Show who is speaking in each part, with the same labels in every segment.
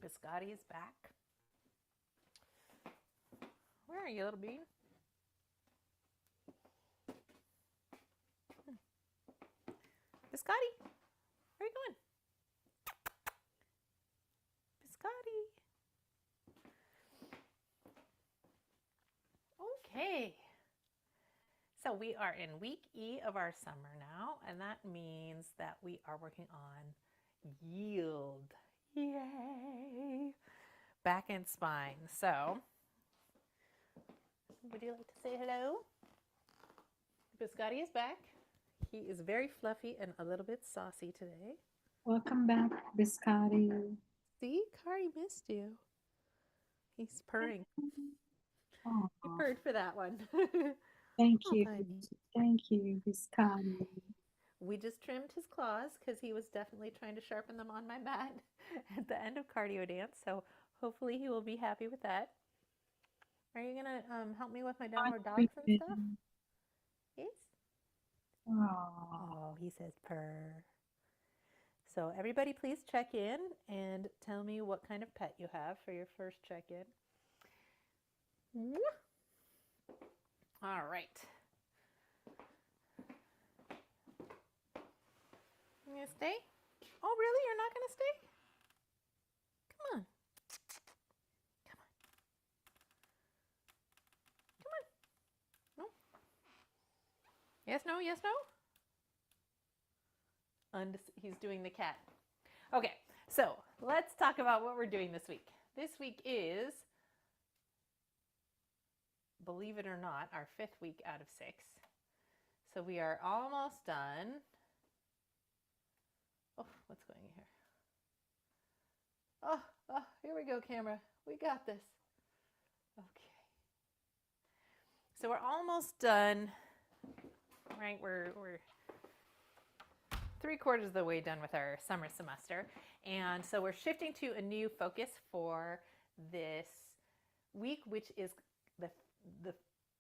Speaker 1: Biscotti is back. Where are you, little bean? Biscotti, where are you going? Biscotti. Okay. So we are in week E of our summer now, and that means that we are working on yield. Yay! Back and spine. So, would you like to say hello? Biscotti is back. He is very fluffy and a little bit saucy today.
Speaker 2: Welcome back, Biscotti.
Speaker 1: See, Kari missed you. He's purring.
Speaker 2: Oh,
Speaker 1: He purred for that one.
Speaker 2: thank
Speaker 1: Oh,
Speaker 2: you.
Speaker 1: honey.
Speaker 2: Thank you, Biscotti.
Speaker 1: We just trimmed his claws because he was definitely trying to sharpen them on my mat at the end of cardio dance. So hopefully he will be happy with that. Are you going to help me with my downward dogs and stuff? Yes? Oh, he says purr. So everybody please check in and tell me what kind of pet you have for your first check-in. All right. You gonna stay? Oh, really? You're not gonna stay? Come on. Come on. Come on. No? Yes, no, yes, no? He's doing the cat. Okay, so let's talk about what we're doing this week. This week is, believe it or not, our 5th week out of 6. So we are almost done. Oh, what's going here? Oh, here we go, camera. We got this. Okay. So we're almost done, right? We're 3/4 of the way done with our summer semester. And so we're shifting to a new focus for this week, which is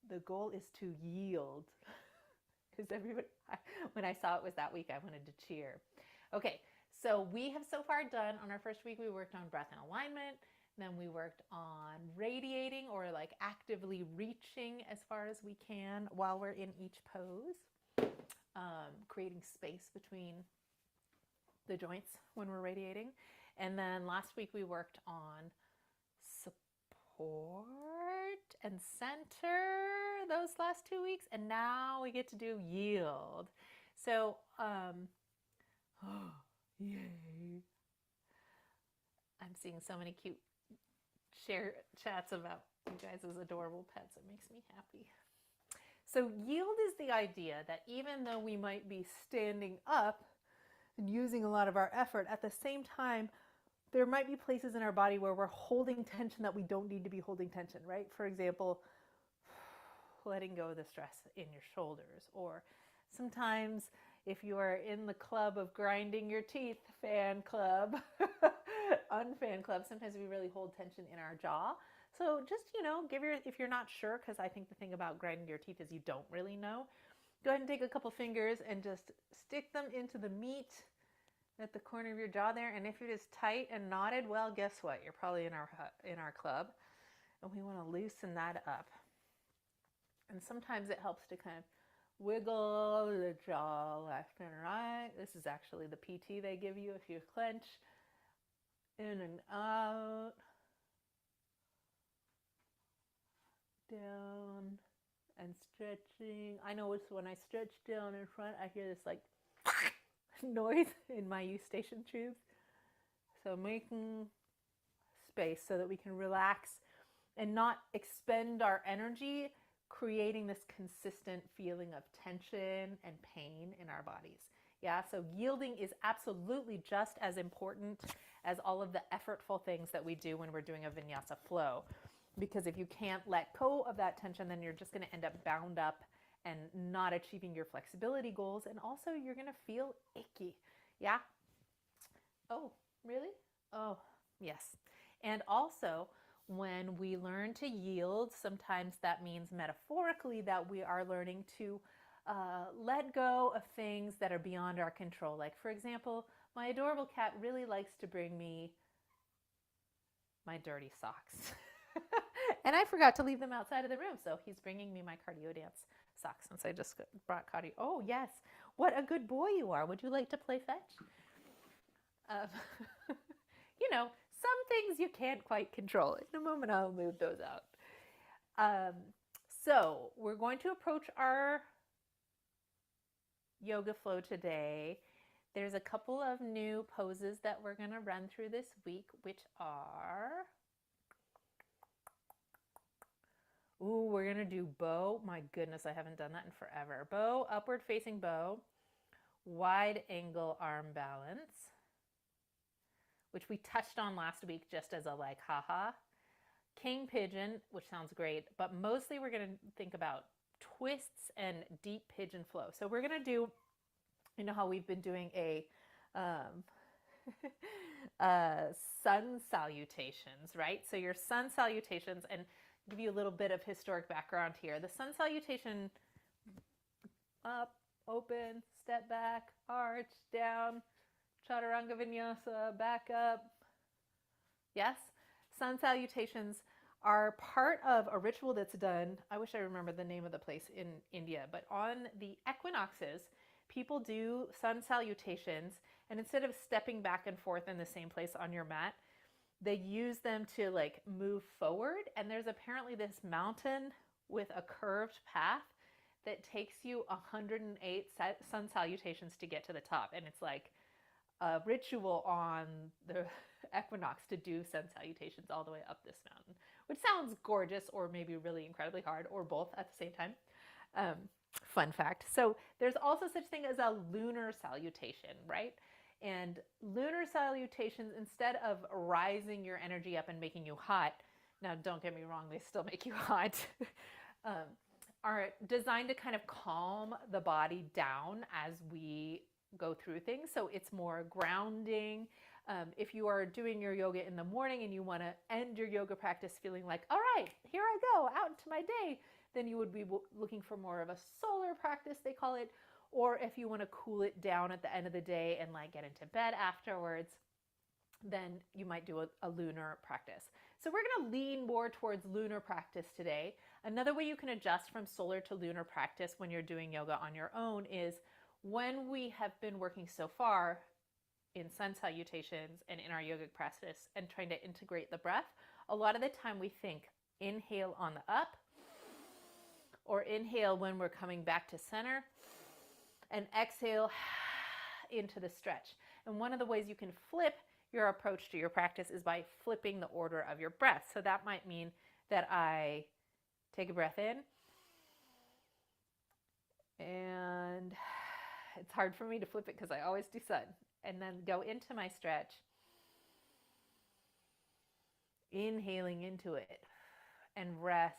Speaker 1: the goal is to yield. Because everybody, when I saw it was that week, I wanted to cheer. Okay, so we have so far done, on our first week, we worked on breath and alignment. Then we worked on radiating, or like actively reaching as far as we can while we're in each pose. Creating space between the joints when we're radiating. And then last week we worked on support and center those last 2 weeks. And now we get to do yield. So, yay. I'm seeing so many cute share chats about you guys' adorable pets. It makes me happy. So yield is the idea that even though we might be standing up and using a lot of our effort, at the same time, there might be places in our body where we're holding tension that we don't need to be holding tension, right? For example, letting go of the stress in your shoulders. Or sometimes if you are in the club of grinding your teeth, fan club, unfan club, sometimes we really hold tension in our jaw. So just, if you're not sure, because I think the thing about grinding your teeth is you don't really know, go ahead and take a couple fingers and just stick them into the meat at the corner of your jaw there. And if it is tight and knotted, well, guess what? You're probably in our club. And we want to loosen that up. And sometimes it helps to kind of wiggle the jaw left and right. This is actually the PT they give you if you clench. In and out. Down and stretching. I know it's when I stretch down in front, I hear this like noise in my eustachian tubes. So making space so that we can relax and not expend our energy creating this consistent feeling of tension and pain in our bodies. Yeah, so yielding is absolutely just as important as all of the effortful things that we do when we're doing a vinyasa flow. Because if you can't let go of that tension, then you're just going to end up bound up and not achieving your flexibility goals. And also you're going to feel icky. Yeah? Oh, really? Oh, yes. And also, when we learn to yield, sometimes that means metaphorically that we are learning to let go of things that are beyond our control. Like, for example, my adorable cat really likes to bring me my dirty socks. And I forgot to leave them outside of the room, so he's bringing me my cardio dance socks since I just brought cardio. Oh, yes. What a good boy you are. Would you like to play fetch? You know, some things you can't quite control. In a moment, I'll move those out. So we're going to approach our yoga flow today. There's a couple of new poses that we're going to run through this week, which are, we're going to do bow. My goodness, I haven't done that in forever. Bow, upward facing bow, wide angle arm balance, which we touched on last week just as a like, haha. King pigeon, which sounds great, but mostly we're going to think about twists and deep pigeon flow. So we're going to do, you know how we've been doing a sun salutations, right? So your sun salutations, and give you a little bit of historic background here. The sun salutation, up, open, step back, arch, down, chaturanga vinyasa, back up. Yes? Sun salutations are part of a ritual that's done. I wish I remember the name of the place in India, but on the equinoxes, people do sun salutations, and instead of stepping back and forth in the same place on your mat, they use them to like move forward. And there's apparently this mountain with a curved path that takes you 108 sun salutations to get to the top. And it's like a ritual on the equinox to do sun salutations all the way up this mountain, which sounds gorgeous or maybe really incredibly hard or both at the same time. Fun fact. So there's also such thing as a lunar salutation, right? And lunar salutations, instead of rising your energy up and making you hot, now don't get me wrong, they still make you hot, are designed to kind of calm the body down as we go through things. So it's more grounding. If you are doing your yoga in the morning and you want to end your yoga practice feeling like, all right, here I go out into my day, then you would be looking for more of a solar practice, they call it. Or if you want to cool it down at the end of the day and like get into bed afterwards, then you might do a lunar practice. So we're going to lean more towards lunar practice today. Another way you can adjust from solar to lunar practice when you're doing yoga on your own is when we have been working so far in sun salutations and in our yogic practice and trying to integrate the breath, a lot of the time we think inhale on the up or inhale when we're coming back to center and exhale into the stretch. And one of the ways you can flip your approach to your practice is by flipping the order of your breath. So that might mean that I take a breath in, and it's hard for me to flip it because I always do sun, and then go into my stretch, inhaling into it, and rest,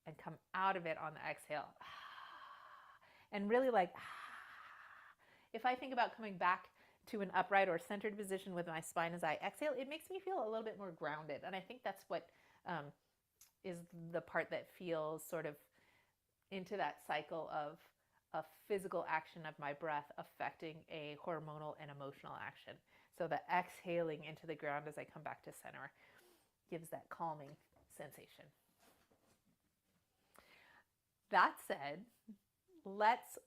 Speaker 1: and come out of it on the exhale. And really like, if I think about coming back to an upright or centered position with my spine as I exhale, it makes me feel a little bit more grounded. And I think that's what is the part that feels sort of into that cycle of a physical action of my breath affecting a hormonal and emotional action. So the exhaling into the ground as I come back to center gives that calming sensation. That said, let's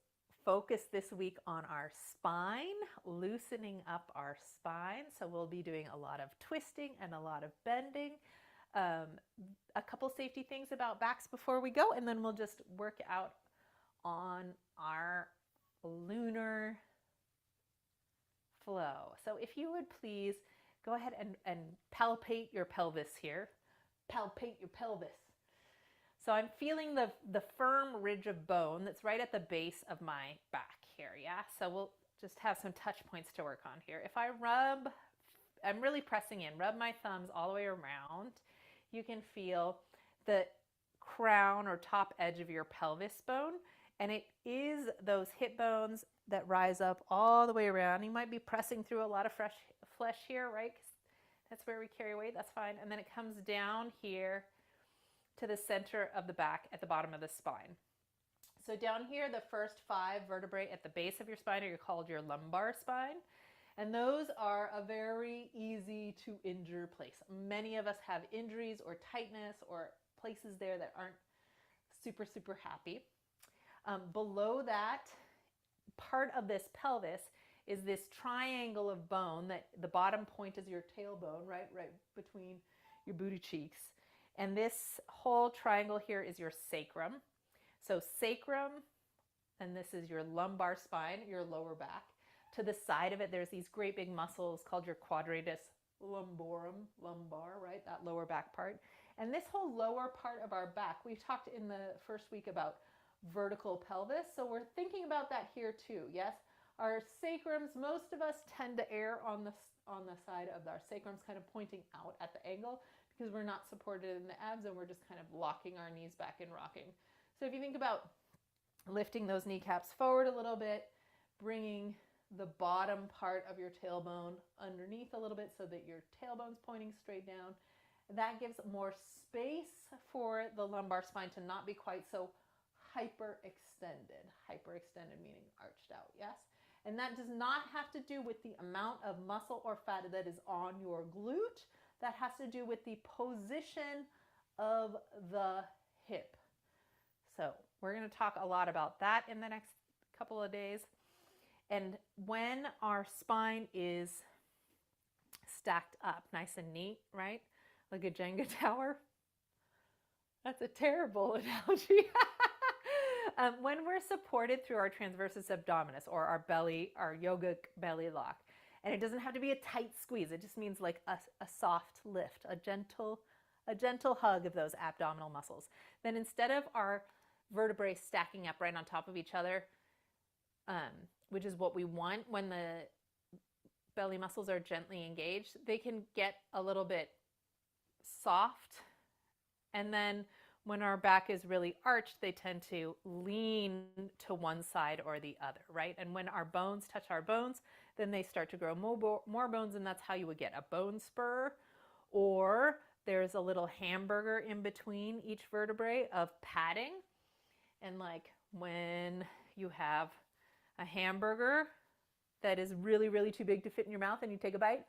Speaker 1: focus this week on our spine, loosening up our spine. So we'll be doing a lot of twisting and a lot of bending. A couple safety things about backs before we go, and then we'll just work out on our lunar flow. So if you would please go ahead and palpate your pelvis here. Palpate your pelvis. So I'm feeling the firm ridge of bone that's right at the base of my back here, yeah? So we'll just have some touch points to work on here. If I rub, I'm really pressing in, rub my thumbs all the way around, you can feel the crown or top edge of your pelvis bone, and it is those hip bones that rise up all the way around. You might be pressing through a lot of fresh flesh here, right? 'Cause that's where we carry weight, that's fine. And then it comes down here to the center of the back at the bottom of the spine. So down here, the first 5 vertebrae at the base of your spine are called your lumbar spine. And those are a very easy to injure place. Many of us have injuries or tightness or places there that aren't super, super happy. Below that, part of this pelvis is this triangle of bone that the bottom point is your tailbone, right between your booty cheeks. And this whole triangle here is your sacrum. So sacrum, and this is your lumbar spine, your lower back. To the side of it, there's these great big muscles called your quadratus lumborum, lumbar, right? That lower back part. And this whole lower part of our back, we talked in the first week about vertical pelvis. So we're thinking about that here too, yes? Our sacrums, most of us tend to err on the side of our sacrums kind of pointing out at the angle because we're not supported in the abs and we're just kind of locking our knees back and rocking. So if you think about lifting those kneecaps forward a little bit, bringing the bottom part of your tailbone underneath a little bit so that your tailbone's pointing straight down. That gives more space for the lumbar spine to not be quite so hyperextended. Hyperextended meaning arched out, yes? And that does not have to do with the amount of muscle or fat that is on your glute. That has to do with the position of the hip. So we're going to talk a lot about that in the next couple of days. And when our spine is stacked up nice and neat, right? Like a Jenga tower. That's a terrible analogy. When we're supported through our transversus abdominis or our belly, our yogic belly lock, and it doesn't have to be a tight squeeze. It just means like a soft lift, a gentle hug of those abdominal muscles. Then instead of our vertebrae stacking up right on top of each other, which is what we want when the belly muscles are gently engaged, they can get a little bit soft. And then when our back is really arched, they tend to lean to one side or the other, right? And when our bones touch our bones, then they start to grow more bones, and that's how you would get a bone spur. Or there's a little hamburger in between each vertebrae of padding. And like when you have a hamburger that is really, really too big to fit in your mouth and you take a bite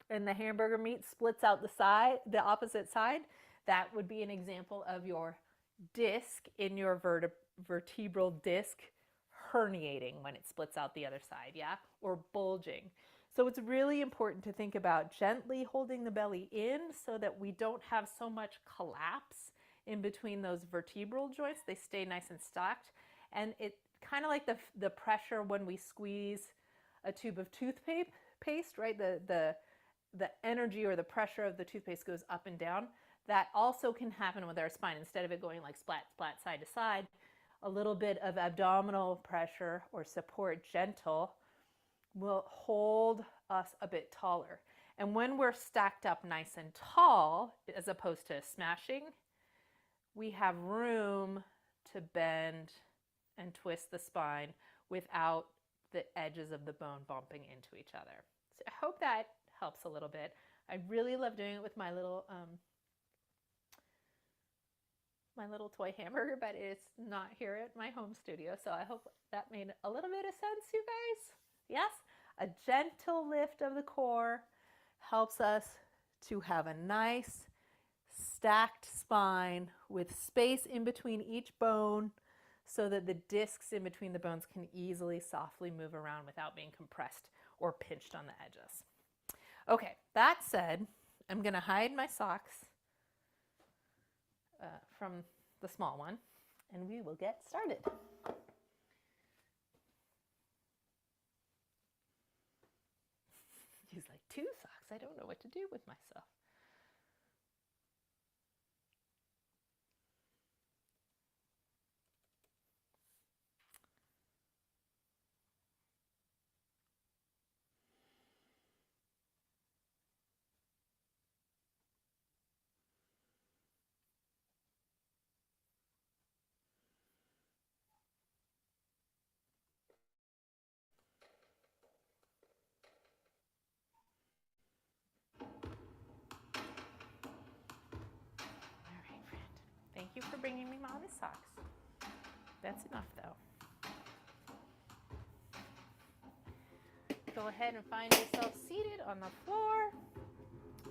Speaker 1: and the hamburger meat splits out the opposite side, that would be an example of your disc in your vertebral disc herniating when it splits out the other side, yeah? Or bulging. So it's really important to think about gently holding the belly in so that we don't have so much collapse in between those vertebral joints. They stay nice and stacked. And it kind of like the pressure when we squeeze a tube of toothpaste, right? The energy or the pressure of the toothpaste goes up and down. That also can happen with our spine. Instead of it going like splat, splat, side to side, a little bit of abdominal pressure or support, gentle, will hold us a bit taller. And when we're stacked up nice and tall, as opposed to smashing, we have room to bend and twist the spine without the edges of the bone bumping into each other. So I hope that helps a little bit. I really love doing it with my little toy hamburger, but it's not here at my home studio. So I hope that made a little bit of sense, you guys. Yes? A gentle lift of the core helps us to have a nice stacked spine with space in between each bone so that the discs in between the bones can easily, softly move around without being compressed or pinched on the edges. Okay, that said, I'm going to hide my socks from the small one, and we will get started. He's like, 2 socks? I don't know what to do with myself. Thank you for bringing me Mommy's socks. That's enough, though. go ahead and find yourself seated on the floor.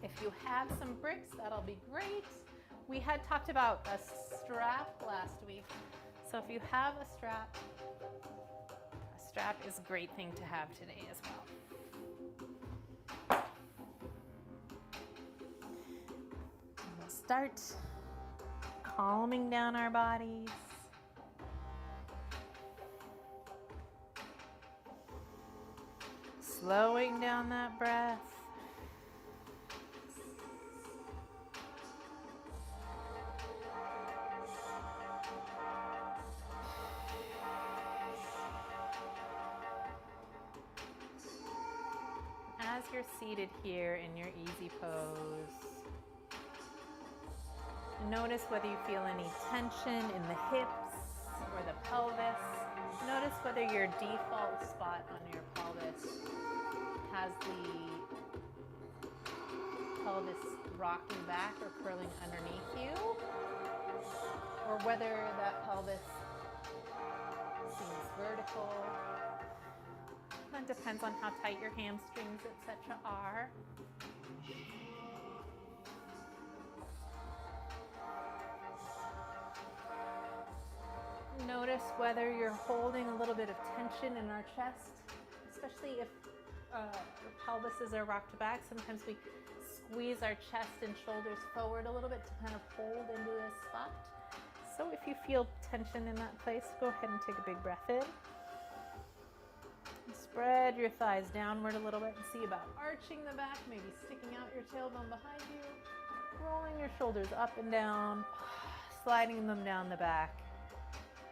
Speaker 1: If you have some bricks, that'll be great. We had talked about a strap last week. So if you have a strap is a great thing to have today as well. And we'll start calming down our bodies. Slowing down that breath. As you're seated here in your easy pose, notice whether you feel any tension in the hips or the pelvis. Notice whether your default spot on your pelvis has the pelvis rocking back or curling underneath you, or whether that pelvis seems vertical. That depends on how tight your hamstrings, etc. are. Notice whether you're holding a little bit of tension in our chest, especially if the pelvises are rocked back. Sometimes we squeeze our chest and shoulders forward a little bit to kind of hold into this spot. So if you feel tension in that place, go ahead and take a big breath in. Spread your thighs downward a little bit and see about arching the back, maybe sticking out your tailbone behind you, rolling your shoulders up and down, sliding them down the back,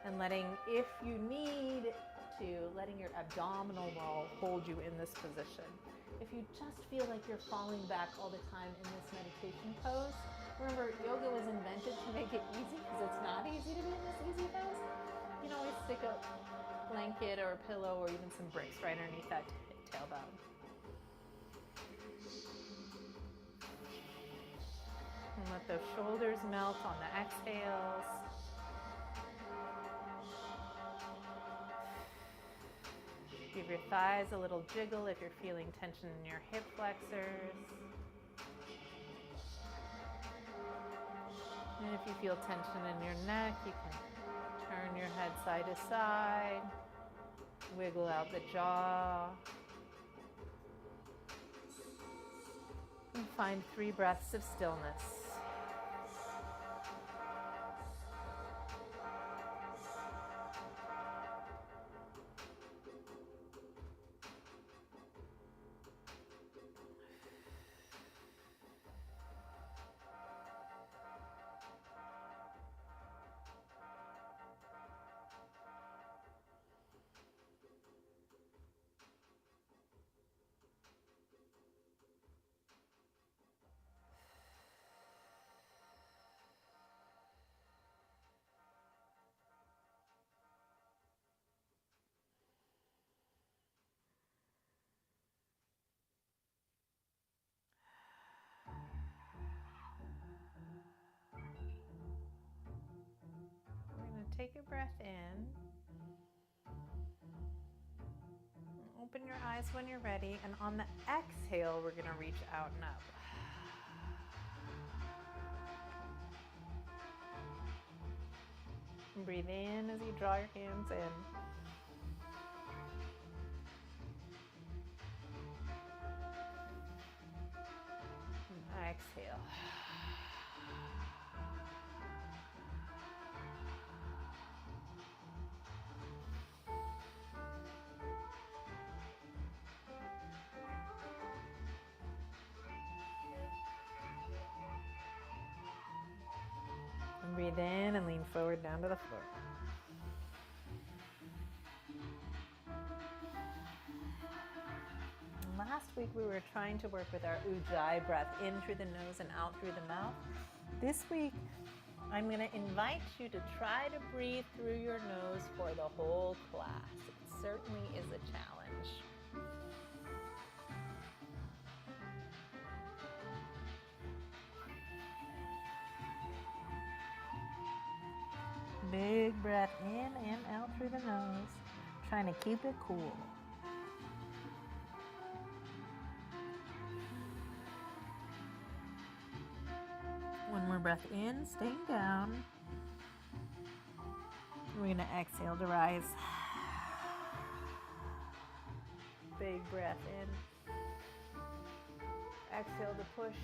Speaker 1: and letting, if you need to, letting your abdominal wall hold you in this position. If you just feel like you're falling back all the time in this meditation pose, remember, yoga was invented to make it easy because it's not easy to be in this easy pose. You can always stick a blanket or a pillow or even some bricks right underneath that tailbone. And let those shoulders melt on the exhales. Give your thighs a little jiggle if you're feeling tension in your hip flexors. And if you feel tension in your neck, you can turn your head side to side, wiggle out the jaw, and find 3 breaths of stillness. Take a breath in. Open your eyes when you're ready, and on the exhale, we're going to reach out and up. And breathe in as you draw your hands in. And exhale. Breathe in and lean forward down to the floor. Last week we were trying to work with our ujjayi breath in through the nose and out through the mouth. This week I'm going to invite you to try to breathe through your nose for the whole class. It certainly is a challenge. Big breath in and out through the nose, trying to keep it cool. breath in, staying down. We're going to exhale to rise. Big breath in. Exhale to push.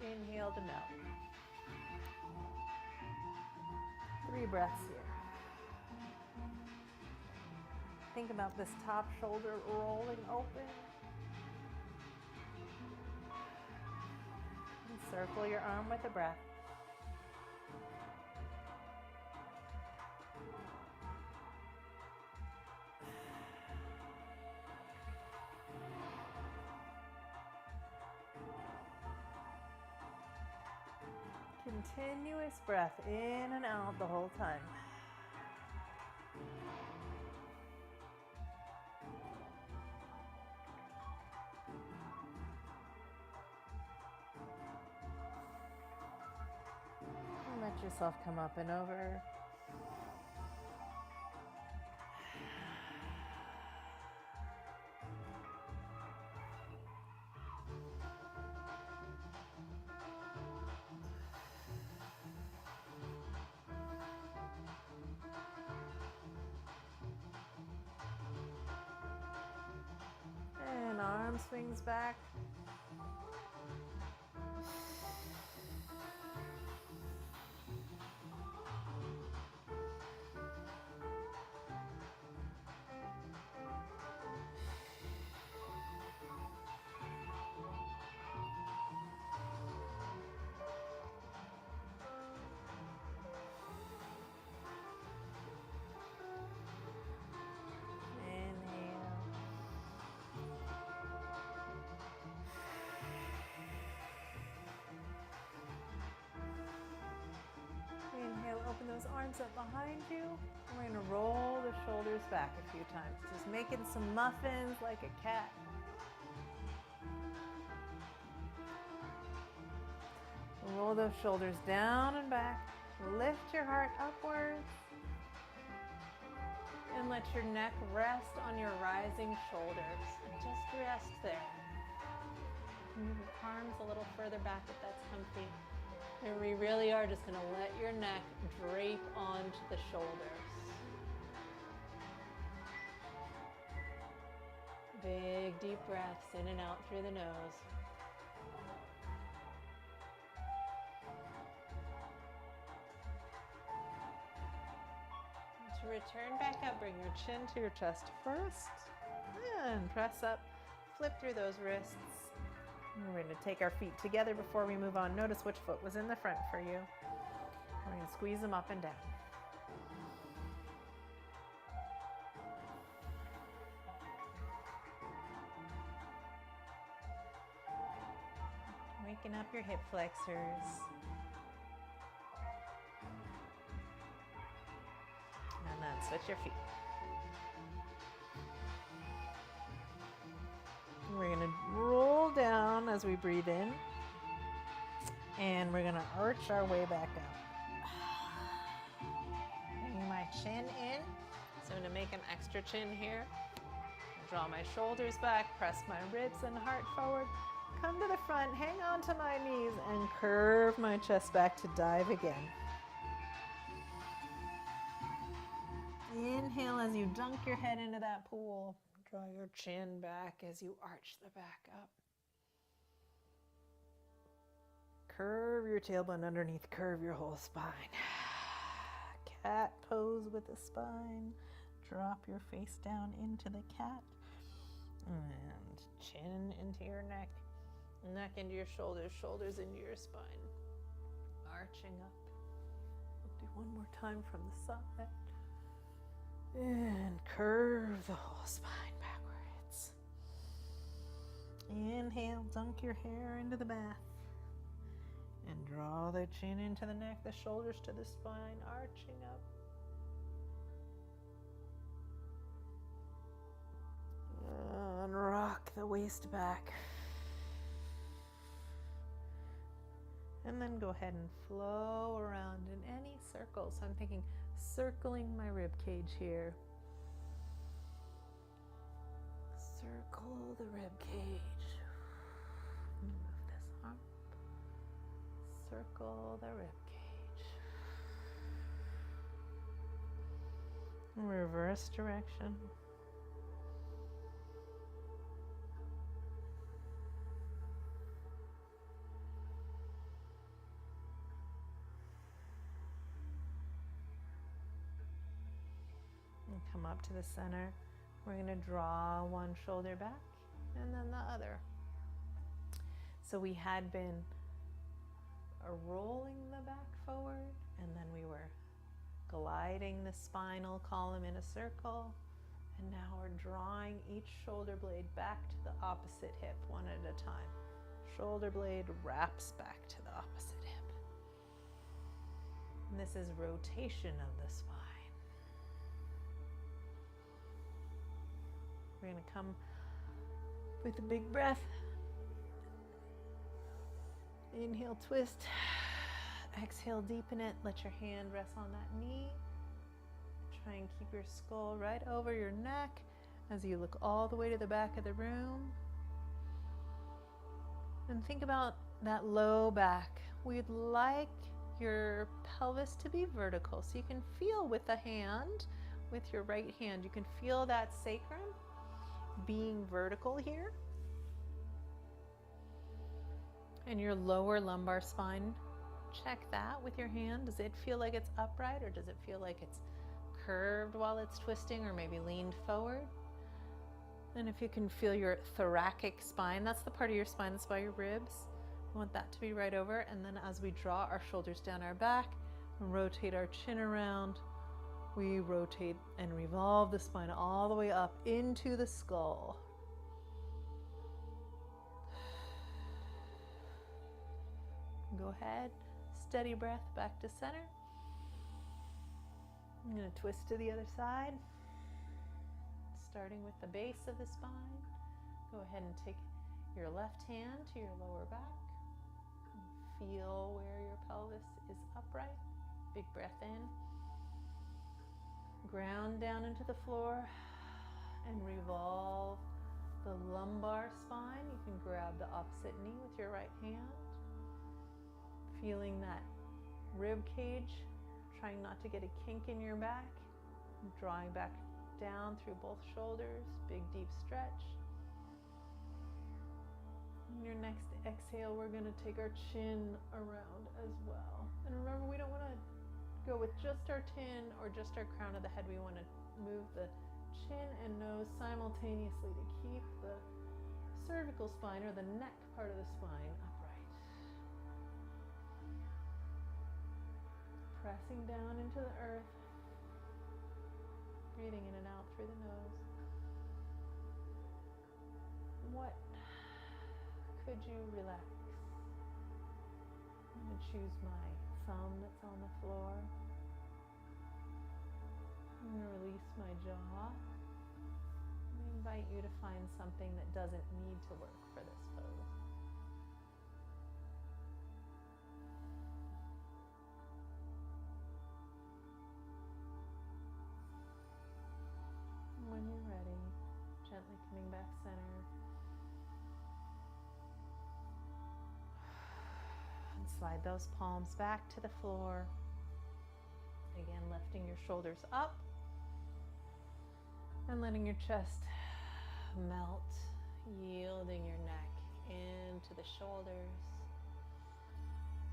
Speaker 1: Inhale to melt. 3 breaths here. Think about this top shoulder rolling open. And circle your arm with a breath. Continuous breath in and out the whole time. And let yourself come up and over. Arm swings back. Inhale, open those arms up behind you. And we're going to roll the shoulders back a few times. Just making some muffins like a cat. Roll those shoulders down and back. Lift your heart upwards. And let your neck rest on your rising shoulders. And just rest there. Move your arms a little further back if that's comfy. And we really are just going to let your neck drape onto the shoulders. Big deep breaths in and out through the nose. To return back up, bring your chin to your chest first. And press up, flip through those wrists. We're going to take our feet together before we move on. Notice which foot was in the front for you. We're going to squeeze them up and down. Waking up your hip flexors. And then switch your feet. We're going to roll down as we breathe in, and we're going to arch our way back up. Bring my chin in, so I'm going to make an extra chin here. Draw my shoulders back, press my ribs and heart forward, come to the front, hang on to my knees, and curve my chest back to dive again. Inhale as you dunk your head into that pool. Draw your chin back as you arch the back up. Curve your tailbone underneath, curve your whole spine. Cat pose with the spine. Drop your face down into the cat. And chin into your neck. Neck into your shoulders, shoulders into your spine. Arching up. We'll do one more time from the side. And curve the whole spine backwards. Inhale, dunk your hair into the bath. And draw the chin into the neck, the shoulders to the spine, arching up. And rock the waist back. And then go ahead and flow around in any circle. So I'm thinking circling my rib cage here. Circle the rib cage. Move this arm. circle the rib cage. Reverse direction. And come up to the center. We're going to draw one shoulder back and then the other. So we had been rolling the back forward, and then we were gliding the spinal column in a circle, and now we're drawing each shoulder blade back to the opposite hip one at a time. Shoulder blade wraps back to the opposite hip. And this is rotation of the spine. We're going to come with a big breath. Inhale, twist. Exhale, deepen it. Let your hand rest on that knee. Try and keep your skull right over your neck as you look all the way to the back of the room. And think about that low back. We'd like your pelvis to be vertical, so you can feel with the hand, with your right hand, you can feel that sacrum being vertical here. And your lower lumbar spine, check that with your hand. Does it feel like it's upright, or does it feel like it's curved while it's twisting, or maybe leaned forward? And if you can feel your thoracic spine, that's the part of your spine that's by your ribs. We want that to be right over. And then as we draw our shoulders down our back and rotate our chin around, we rotate and revolve the spine all the way up into the skull. Go ahead, steady breath back to center. I'm going to twist to the other side, starting with the base of the spine. Go ahead and take your left hand to your lower back. Feel where your pelvis is upright. Big breath in. Ground down into the floor and revolve the lumbar spine. You can grab the opposite knee with your right hand. Feeling that rib cage, trying not to get a kink in your back. Drawing back down through both shoulders, big deep stretch. In your next exhale, we're going to take our chin around as well. And remember, we don't want to go with just our chin or just our crown of the head. We want to move the chin and nose simultaneously to keep the cervical spine or the neck part of the spine upright. Pressing down into the earth, breathing in and out through the nose. What could you relax? I'm going to choose my thumb that's on the floor. I'm going to release my jaw. I invite you to find something that doesn't need to work for this pose. When you're ready, gently coming back center. And slide those palms back to the floor. Again, lifting your shoulders up and letting your chest melt, yielding your neck into the shoulders.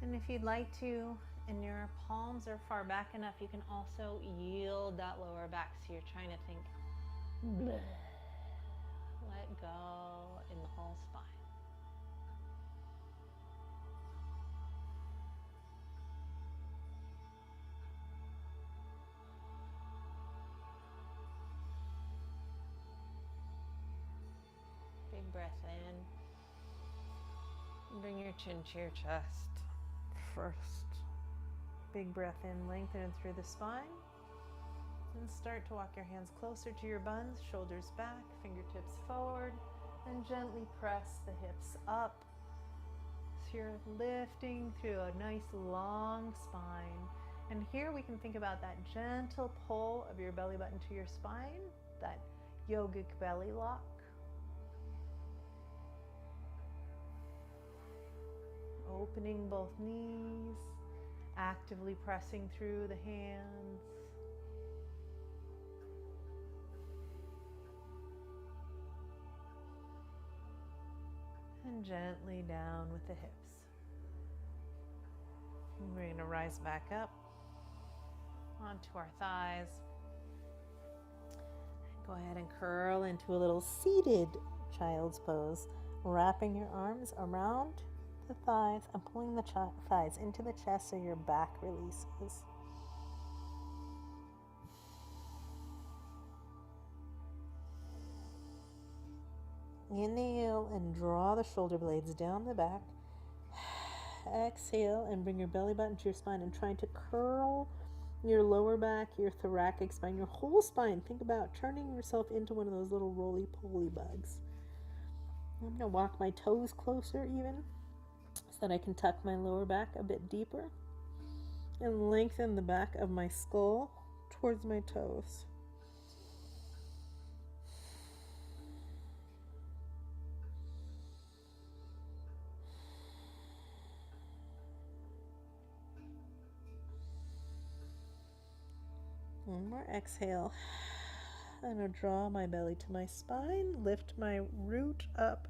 Speaker 1: And if you'd like to, and your palms are far back enough, you can also yield that lower back. So you're trying to think, bleh. Let go in the whole spine. Big breath in. Bring your chin to your chest first. Big breath in, lengthen through the spine. And start to walk your hands closer to your buns, shoulders back, fingertips forward, and gently press the hips up. So you're lifting through a nice long spine. And here we can think about that gentle pull of your belly button to your spine, that yogic belly lock. Opening both knees. actively pressing through the hands. And gently down with the hips. And we're going to rise back up onto our thighs. Go ahead and curl into a little seated child's pose, wrapping your arms around the thighs and pulling the thighs into the chest so your back releases. Inhale and draw the shoulder blades down the back. Exhale and bring your belly button to your spine and try to curl your lower back, your thoracic spine, your whole spine. Think about turning yourself into one of those little roly-poly bugs. I'm going to walk my toes closer even so that I can tuck my lower back a bit deeper and lengthen the back of my skull towards my toes. One more exhale. I'm going to draw my belly to my spine, lift my root up,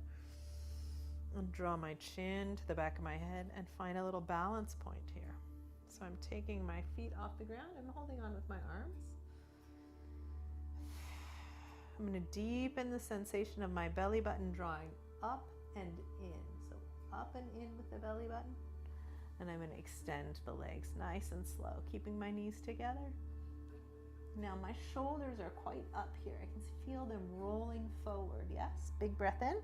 Speaker 1: and draw my chin to the back of my head and find a little balance point here. So I'm taking my feet off the ground and holding on with my arms. I'm going to deepen the sensation of my belly button drawing up and in. So up and in with the belly button. And I'm going to extend the legs nice and slow, keeping my knees together. Now my shoulders are quite up here. I can feel them rolling forward. Yes, big breath in.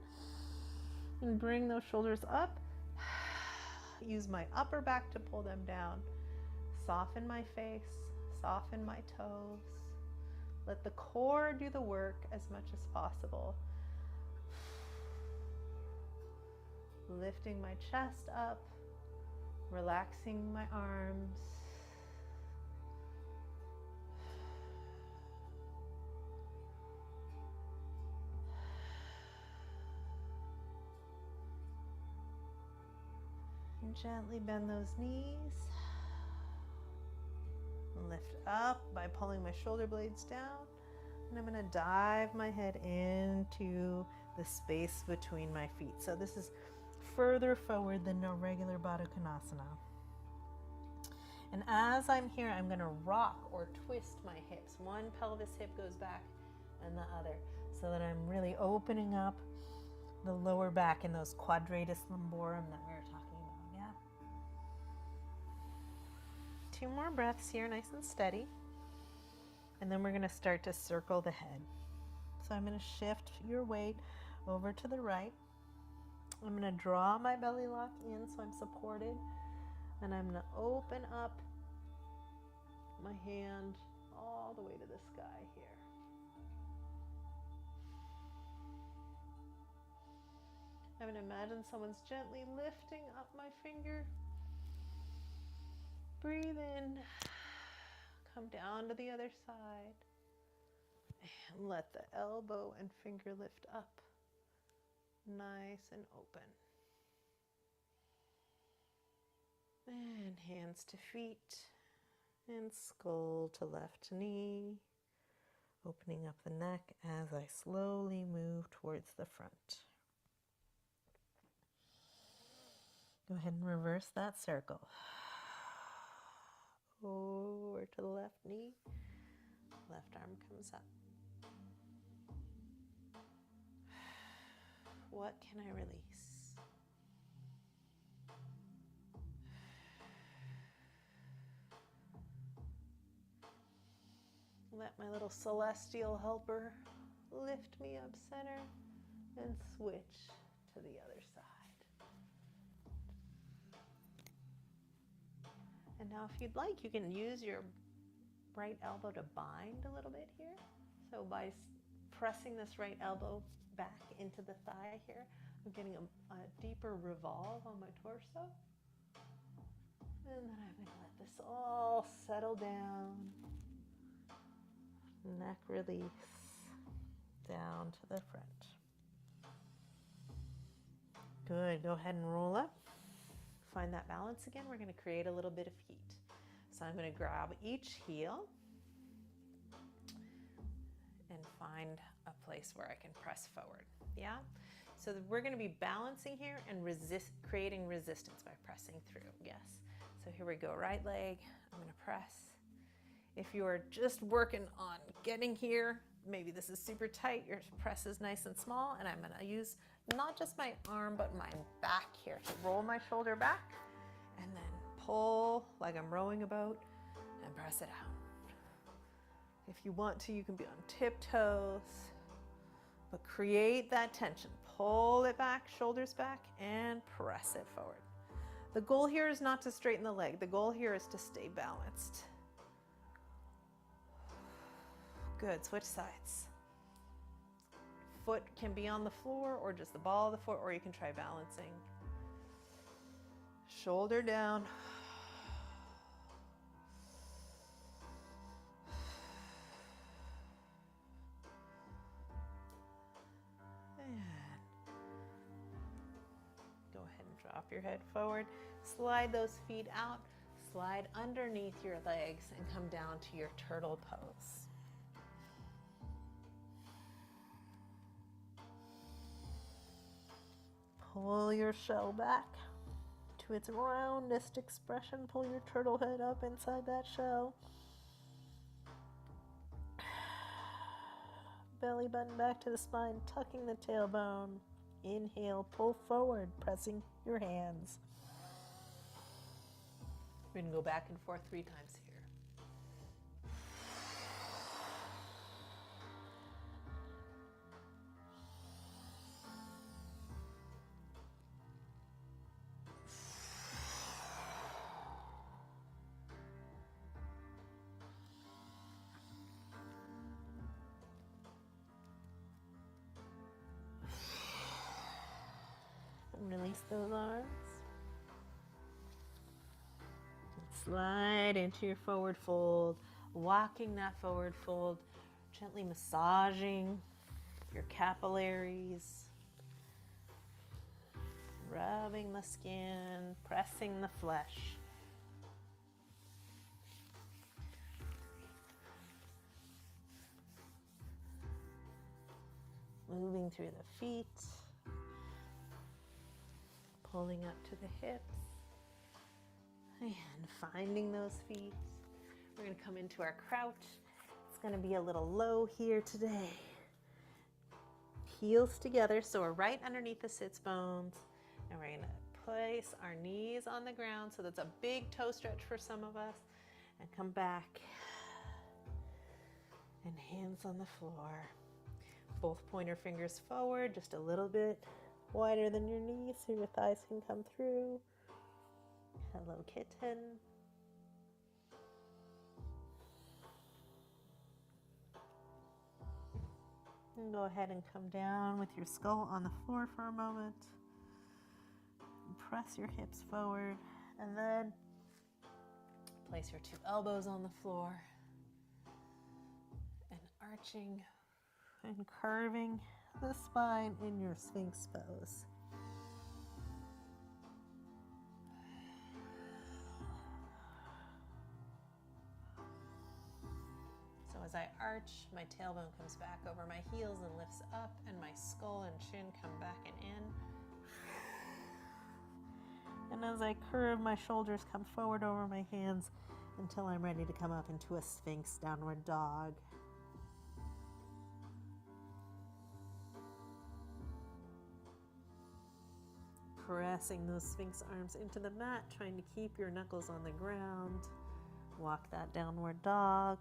Speaker 1: And bring those shoulders up. Use my upper back to pull them down. Soften my face, soften my toes. Let the core do the work as much as possible. Lifting my chest up, relaxing my arms. And gently bend those knees. Lift up by pulling my shoulder blades down. And I'm going to dive my head into the space between my feet. So this is further forward than a regular Baddha Konasana. And as I'm here, I'm going to rock or twist my hips. One pelvis hip goes back and the other, so that I'm really opening up the lower back in those quadratus lumborum that we were talking about. Yeah. 2 more breaths here, nice and steady. And then we're going to start to circle the head. So I'm going to shift your weight over to the right. I'm going to draw my belly lock in so I'm supported. And I'm going to open up my hand all the way to the sky here. I'm going to imagine someone's gently lifting up my finger. Breathe in. Come down to the other side. And let the elbow and finger lift up. Nice and open. And hands to feet. And skull to left knee. Opening up the neck as I slowly move towards the front. Go ahead and reverse that circle. Over to the left knee. Left arm comes up. What can I release? Let my little celestial helper lift me up center and switch to the other side. And now if you'd like, you can use your right elbow to bind a little bit here. So by pressing this right elbow back into the thigh here, I'm getting a deeper revolve on my torso. And then I'm going to let this all settle down. Neck release down to the front. Good. Go ahead and roll up. find that balance again, we're going to create a little bit of heat. So I'm going to grab each heel and find a place where I can press forward. Yeah? So we're going to be balancing here and creating resistance by pressing through. Yes. So here we go. Right leg. I'm going to press. If you are just working on getting here, maybe this is super tight, your press is nice and small, and I'm going to use not just my arm, but my back here to roll my shoulder back, and then pull like I'm rowing a boat and press it out. If you want to, you can be on tiptoes, but create that tension. Pull it back, shoulders back, and press it forward. The goal here is not to straighten the leg. The goal here is to stay balanced. Good, switch sides. Foot can be on the floor or just the ball of the foot, or you can try balancing. Shoulder down. And go ahead and drop your head forward. Slide those feet out. Slide underneath your legs and come down to your turtle pose. Pull your shell back to its roundest expression. Pull your turtle head up inside that shell. Belly button back to the spine, tucking the tailbone. Inhale, pull forward, pressing your hands. We're going to go back and forth 3 times here. Release those arms. Slide into your forward fold, walking that forward fold, gently massaging your capillaries, rubbing the skin, pressing the flesh. Moving through the feet. Pulling up to the hips and finding those feet. We're going to come into our crouch. It's going to be a little low here today. Heels together, so we're right underneath the sits bones, and we're going to place our knees on the ground. So that's a big toe stretch for some of us, and come back and hands on the floor. Both pointer fingers forward, just a little bit wider than your knees so your thighs can come through. Hello, kitten. And go ahead and come down with your skull on the floor for a moment. Press your hips forward, and then place your 2 elbows on the floor and arching and curving the spine in your Sphinx pose. So as I arch, my tailbone comes back over my heels and lifts up, and my skull and chin come back and in. And as I curve, my shoulders come forward over my hands until I'm ready to come up into a Sphinx downward dog. Pressing those Sphinx arms into the mat, trying to keep your knuckles on the ground. Walk that downward dog.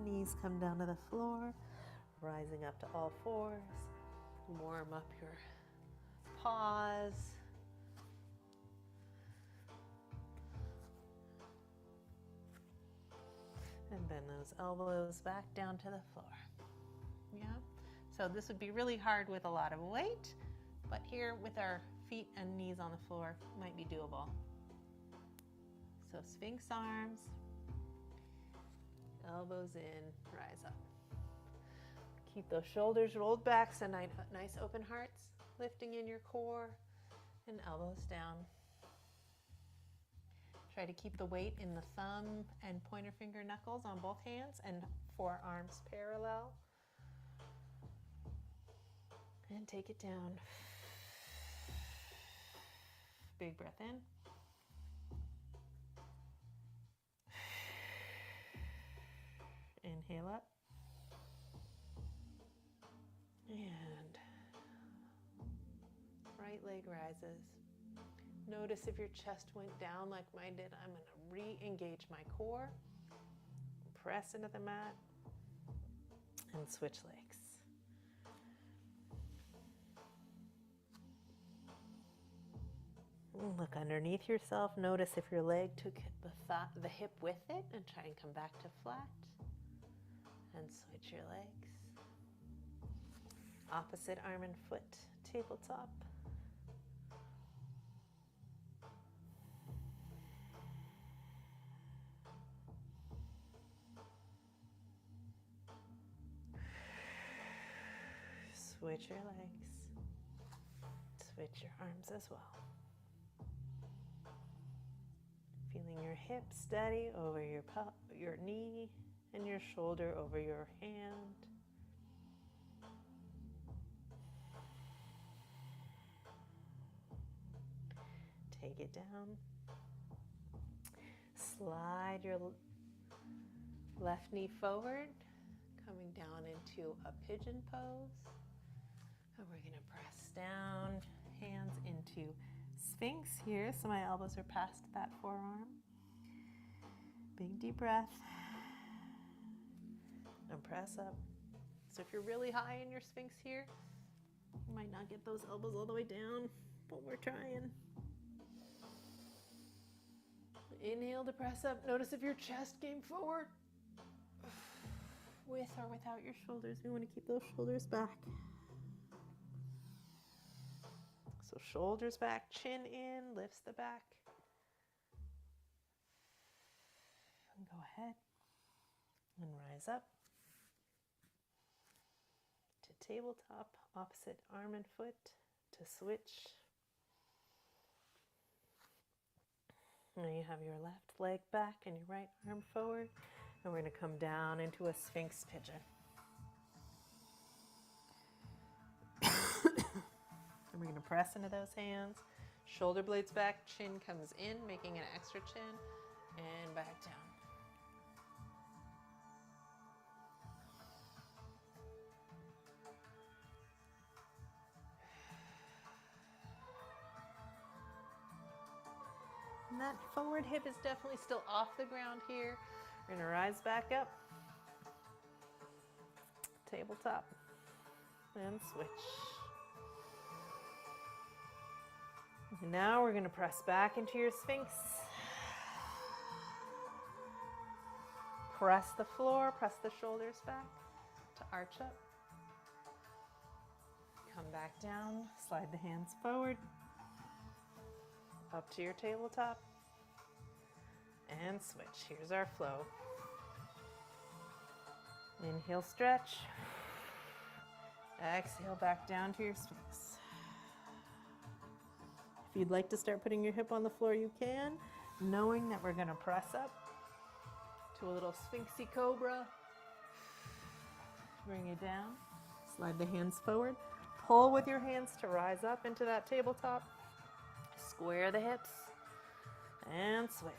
Speaker 1: Knees come down to the floor, rising up to all fours. Warm up your paws. And bend those elbows back down to the floor. Yeah? So this would be really hard with a lot of weight, but here with our feet and knees on the floor might be doable. So Sphinx arms, elbows in, rise up. Keep those shoulders rolled back, so nice open hearts, lifting in your core and elbows down. Try to keep the weight in the thumb and pointer finger knuckles on both hands and forearms parallel. And take it down. Big breath in. Inhale up. And right leg rises. Notice if your chest went down like mine did. I'm going to re-engage my core. Press into the mat. And switch legs. Look underneath yourself. Notice if your leg took the hip with it, and try and come back to flat. And switch your legs. Opposite arm and foot, tabletop. Switch your legs. Switch your arms as well. Feeling your hip steady over your knee and your shoulder over your hand. Take it down. Slide your left knee forward, coming down into a pigeon pose. And we're going to press down, hands into Sphinx here, so my elbows are past that forearm. Big deep breath. And press up. So if you're really high in your Sphinx here, you might not get those elbows all the way down, but we're trying. Inhale to press up. Notice if your chest came forward. With or without your shoulders. We want to keep those shoulders back. So shoulders back, chin in, lifts the back. And go ahead and rise up to tabletop, opposite arm and foot to switch. Now you have your left leg back and your right arm forward. And we're going to come down into a Sphinx pigeon. And we're going to press into those hands. Shoulder blades back, chin comes in, making an extra chin, and back down. And that forward hip is definitely still off the ground here. We're going to rise back up. Tabletop. And switch. And now we're going to press back into your Sphinx. Press the floor, press the shoulders back to arch up. Come back down, slide the hands forward. Up to your tabletop. And switch. Here's our flow. Inhale, stretch. Exhale, back down to your Sphinx. If you'd like to start putting your hip on the floor, you can, knowing that we're going to press up to a little Sphinxy Cobra. Bring it down. Slide the hands forward. Pull with your hands to rise up into that tabletop. Square the hips and switch.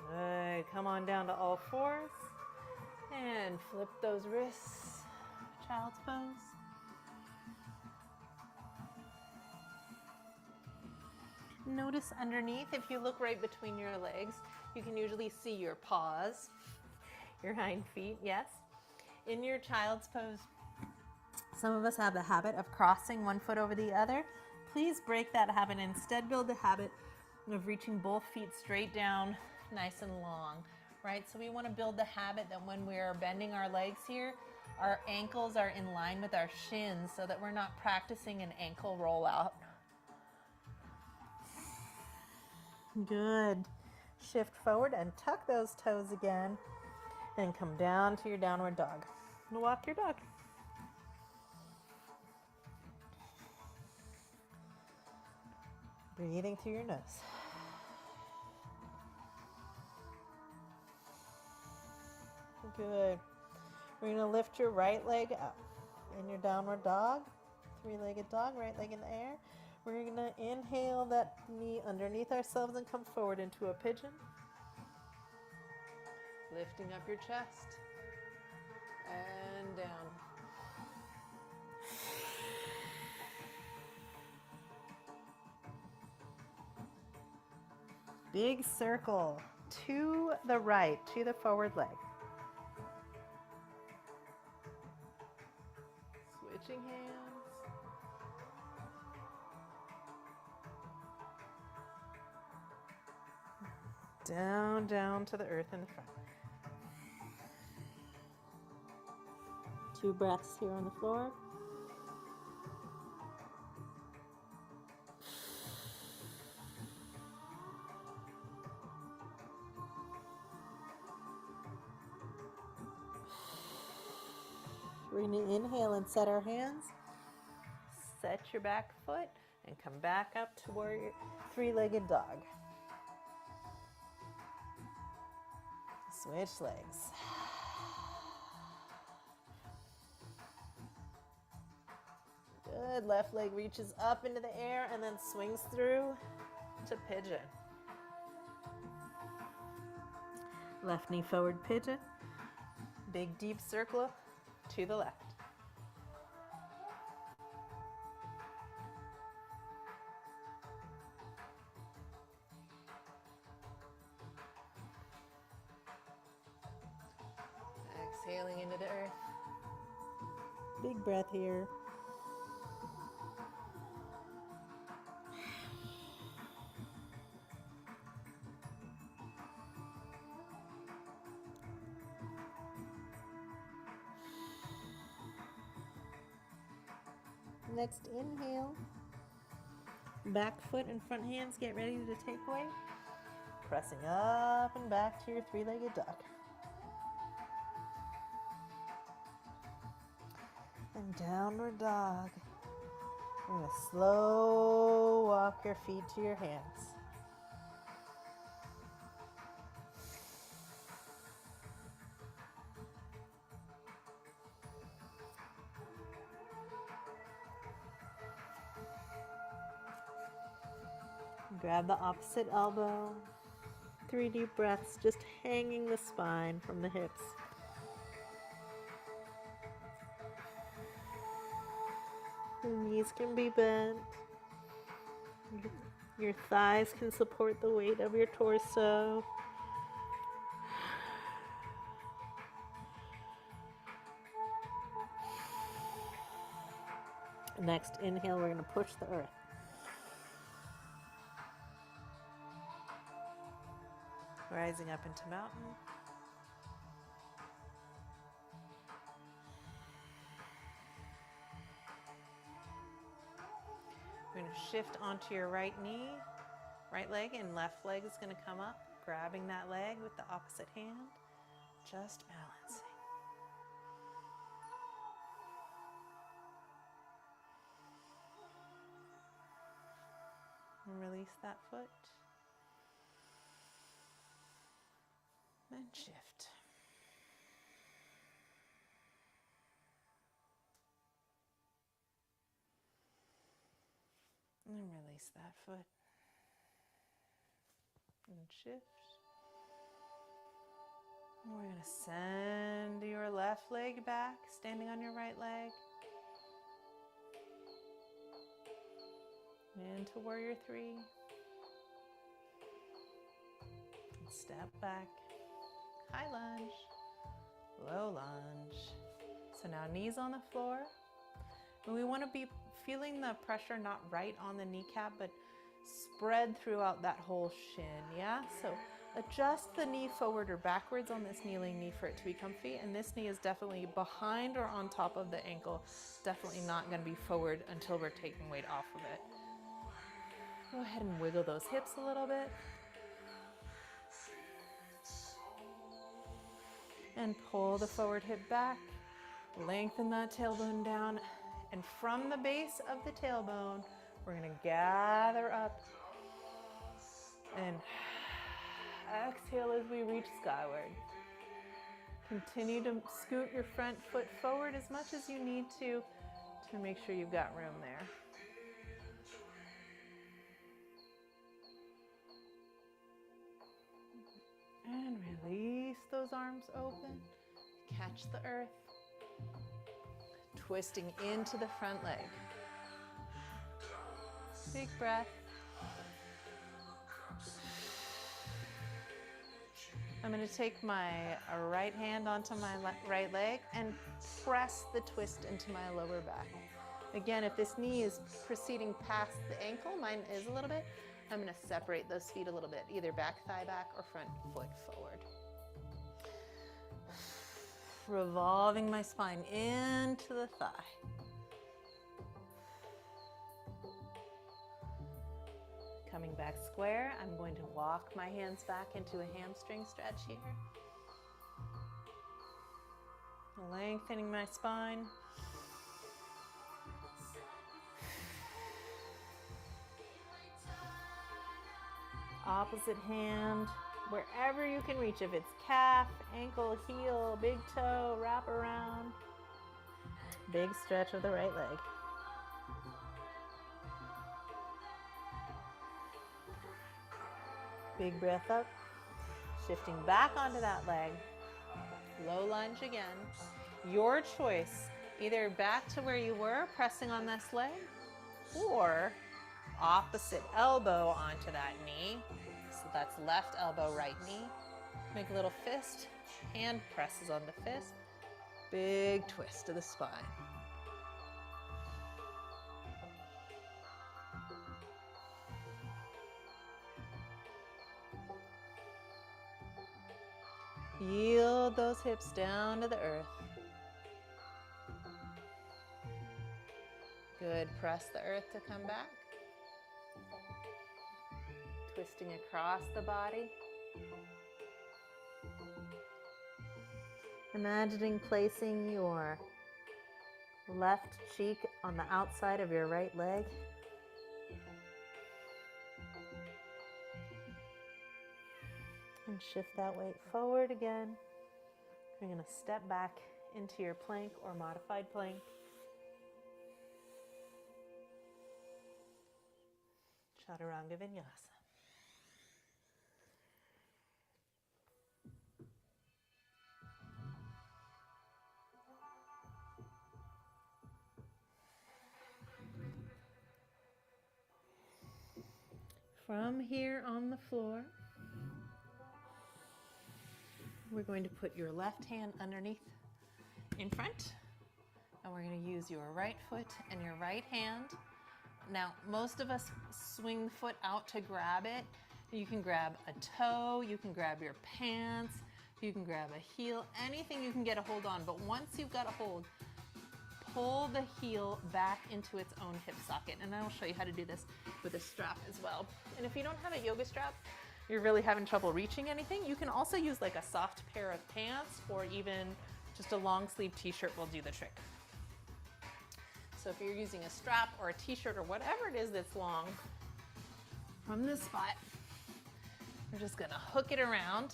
Speaker 1: Good. Come on down to all fours and flip those wrists. Child's pose. Notice underneath, if you look right between your legs, you can usually see your paws, your hind feet, yes. In your child's pose, some of us have the habit of crossing one foot over the other. Please break that habit and instead build the habit of reaching both feet straight down, nice and long, right? So we want to build the habit that when we're bending our legs here, our ankles are in line with our shins so that we're not practicing an ankle rollout. Good. Shift forward and tuck those toes again and come down to your downward dog. Walk your dog. Breathing through your nose. Good. We're going to lift your right leg up in your downward dog, three-legged dog, right leg in the air. We're going to inhale that knee underneath ourselves and come forward into a pigeon. Lifting up your chest and down. Big circle to the right, to the forward leg. Switching hands. Down, down to the earth in the front. 2 breaths here on the floor. We're going to inhale and set our hands. Set your back foot and come back up to warrior three-legged dog. Switch legs. Good. Left leg reaches up into the air and then swings through to pigeon. Left knee forward pigeon. Big deep circle to the left. Exhaling into the earth. Big breath here. Next inhale, back foot and front hands get ready to take away. Pressing up and back to your three-legged dog. And downward dog. You're going to slow walk your feet to your hands. Grab the opposite elbow. 3 deep breaths, just hanging the spine from the hips. The knees can be bent. Your thighs can support the weight of your torso. Next inhale, we're going to push the earth. Rising up into mountain. We're going to shift onto your right knee, right leg, and left leg is going to come up, grabbing that leg with the opposite hand, just balancing. And release that foot. And shift. And release that foot. And shift. And we're going to send your left leg back, standing on your right leg. Into warrior 3. And step back. High lunge, low lunge. So now knees on the floor. And we want to be feeling the pressure not right on the kneecap, but spread throughout that whole shin, yeah? So adjust the knee forward or backwards on this kneeling knee for it to be comfy. And this knee is definitely behind or on top of the ankle. Definitely not going to be forward until we're taking weight off of it. Go ahead and wiggle those hips a little bit. And pull the forward hip back. Lengthen that tailbone down. And from the base of the tailbone, we're going to gather up and exhale as we reach skyward. Continue to scoot your front foot forward as much as you need to make sure you've got room there. And release those arms open. Catch the earth. Twisting into the front leg. Big breath. I'm going to take my right hand onto my right leg and press the twist into my lower back. Again, if this knee is proceeding past the ankle, mine is a little bit, I'm going to separate those feet a little bit, either back thigh back or front foot forward. Revolving my spine into the thigh. Coming back square, I'm going to walk my hands back into a hamstring stretch here. Lengthening my spine. Opposite hand, wherever you can reach. If it's calf, ankle, heel, big toe, wrap around. Big stretch of the right leg. Big breath up, shifting back onto that leg. Low lunge again. Your choice, either back to where you were, pressing on this leg, or opposite elbow onto that knee. So that's left elbow, right knee. Make a little fist, hand presses on the fist. Big twist to the spine. Yield those hips down to the earth. Good, press the earth to come back. Twisting across the body. Imagining placing your left cheek on the outside of your right leg. And shift that weight forward again. You're going to step back into your plank or modified plank. Chaturanga Vinyasa. From here on the floor, we're going to put your left hand underneath in front, and we're going to use your right foot and your right hand. Now, most of us swing the foot out to grab it. You can grab a toe, you can grab your pants, you can grab a heel, anything you can get a hold on. But once you've got a hold, pull the heel back into its own hip socket. And I will show you how to do this with a strap as well. And if you don't have a yoga strap, you're really having trouble reaching anything, you can also use like a soft pair of pants, or even just a long sleeve t-shirt will do the trick. So if you're using a strap or a t-shirt or whatever it is that's long, from this spot, we're just gonna hook it around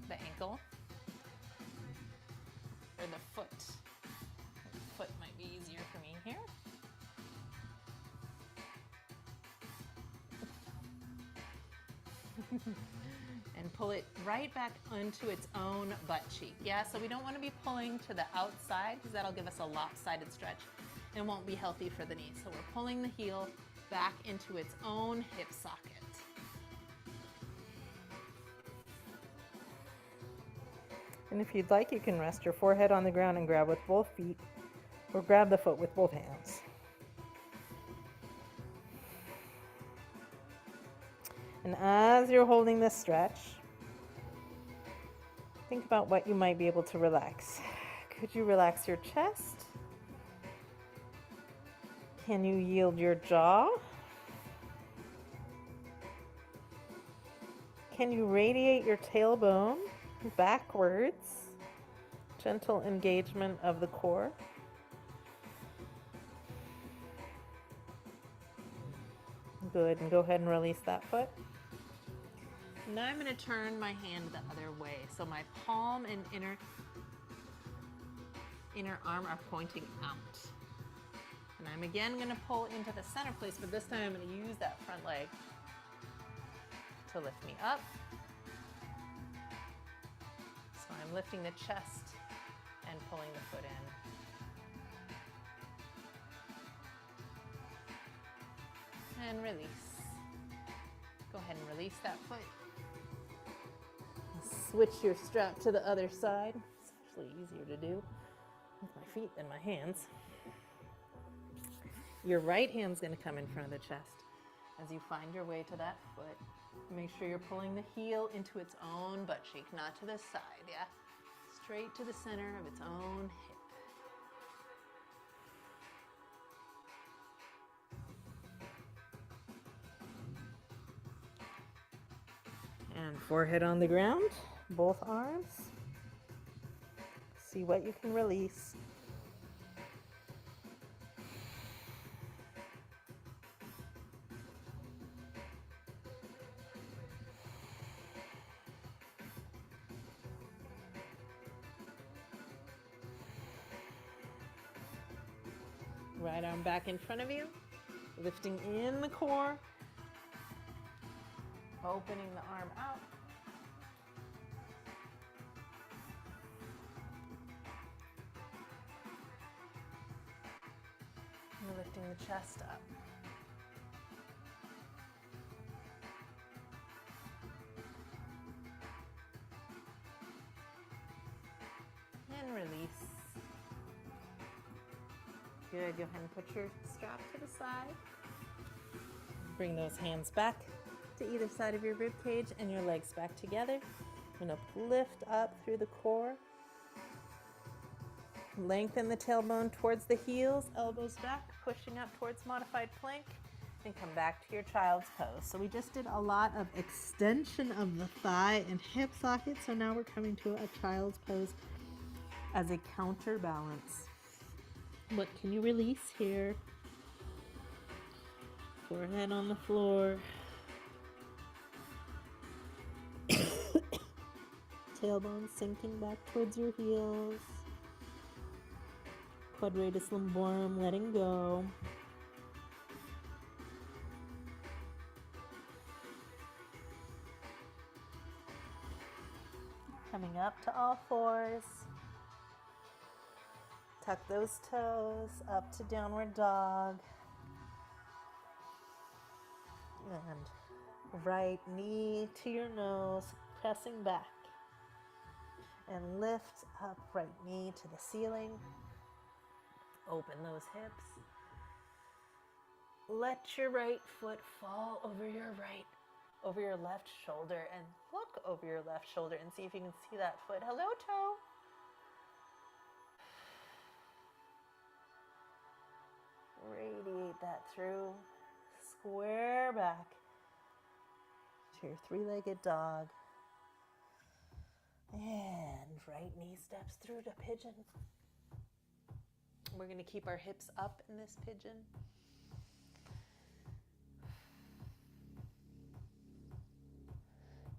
Speaker 1: the ankle or the foot. The foot might be easier for me here. And pull it right back onto its own butt cheek. Yeah, so we don't want to be pulling to the outside because that'll give us a lopsided stretch and won't be healthy for the knee. So we're pulling the heel back into its own hip socket. And if you'd like, you can rest your forehead on the ground and grab with both feet, or grab the foot with both hands. And as you're holding this stretch, think about what you might be able to relax. Could you relax your chest? Can you yield your jaw? Can you radiate your tailbone backwards? Gentle engagement of the core. Good, and go ahead and release that foot. Now I'm going to turn my hand the other way. So my palm and inner arm are pointing out. And I'm again going to pull into the center place, but this time I'm going to use that front leg to lift me up. So I'm lifting the chest and pulling the foot in. And release. Go ahead and release that foot. Switch your strap to the other side. It's actually easier to do with my feet than my hands. Your right hand's going to come in front of the chest. As you find your way to that foot, make sure you're pulling the heel into its own butt cheek, not to the side, yeah? Straight to the center of its own hip. And forehead on the ground, both arms. See what you can release. Right arm back in front of you, lifting in the core, opening the arm out. And lifting the chest up. And release. Good, go ahead and put your strap to the side. Bring those hands back to either side of your rib cage and your legs back together. I'm going to lift up through the core. Lengthen the tailbone towards the heels, elbows back, pushing up towards modified plank, and come back to your child's pose. So we just did a lot of extension of the thigh and hip socket, so now we're coming to a child's pose as a counterbalance. What can you release here? Forehead on the floor. Tailbone sinking back towards your heels. Quadratus lumborum letting go. Coming up to all fours. Tuck those toes up to downward dog. And right knee to your nose, pressing back. And lift up right knee to the ceiling. Open those hips. Let your right foot fall over your left shoulder, and look over your left shoulder and see if you can see that foot. Hello, toe. Radiate that through. Square back to your three-legged dog. And right knee steps through to pigeon. We're going to keep our hips up in this pigeon.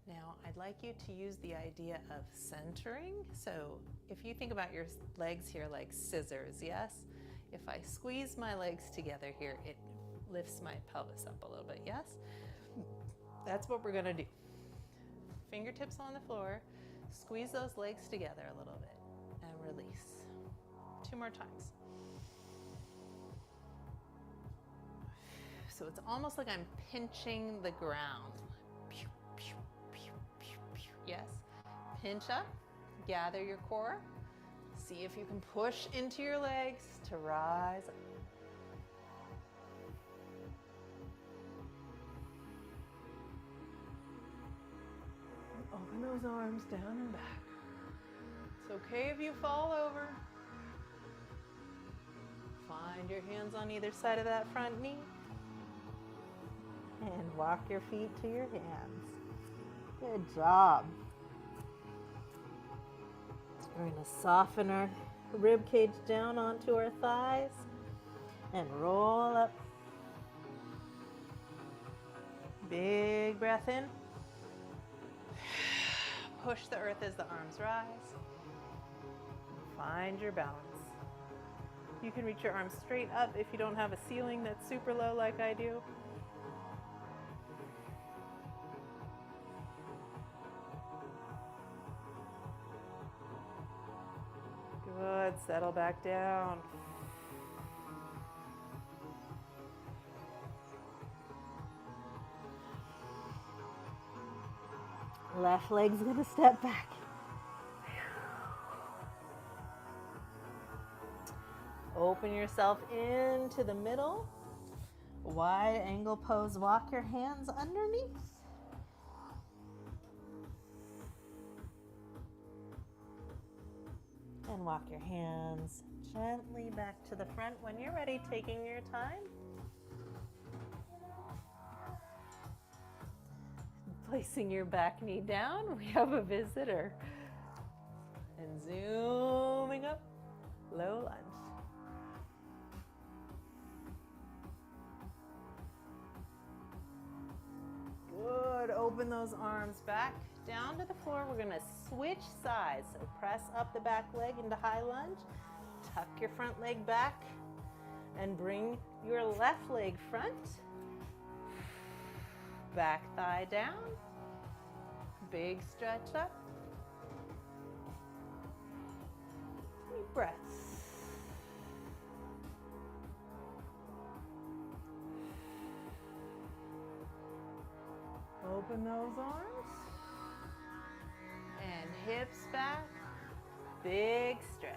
Speaker 1: Now, I'd like you to use the idea of centering. So if you think about your legs here like scissors, yes? If I squeeze my legs together here, it lifts my pelvis up a little bit, yes? That's what we're going to do. Fingertips on the floor. Squeeze those legs together a little bit and release. 2 more times. So it's almost like I'm pinching the ground. Yes. Pinch up, gather your core. See if you can push into your legs to rise up. those arms down and back. It's okay if you fall over. Find your hands on either side of that front knee. And walk your feet to your hands. Good job. We're going to soften our rib cage down onto our thighs and roll up. Big breath in. Push the earth as the arms rise. Find your balance. You can reach your arms straight up if you don't have a ceiling that's super low like I do. Good, settle back down. Left leg's gonna step back. Open yourself into the middle. Wide angle pose, walk your hands underneath. And walk your hands gently back to the front when you're ready, taking your time. Placing your back knee down, we have a visitor. And zooming up, low lunge. Good, open those arms back down to the floor. We're gonna switch sides. So press up the back leg into high lunge, tuck your front leg back, and bring your left leg front. Back thigh down, big stretch up. Deep breaths. Open those arms. And hips back, big stretch.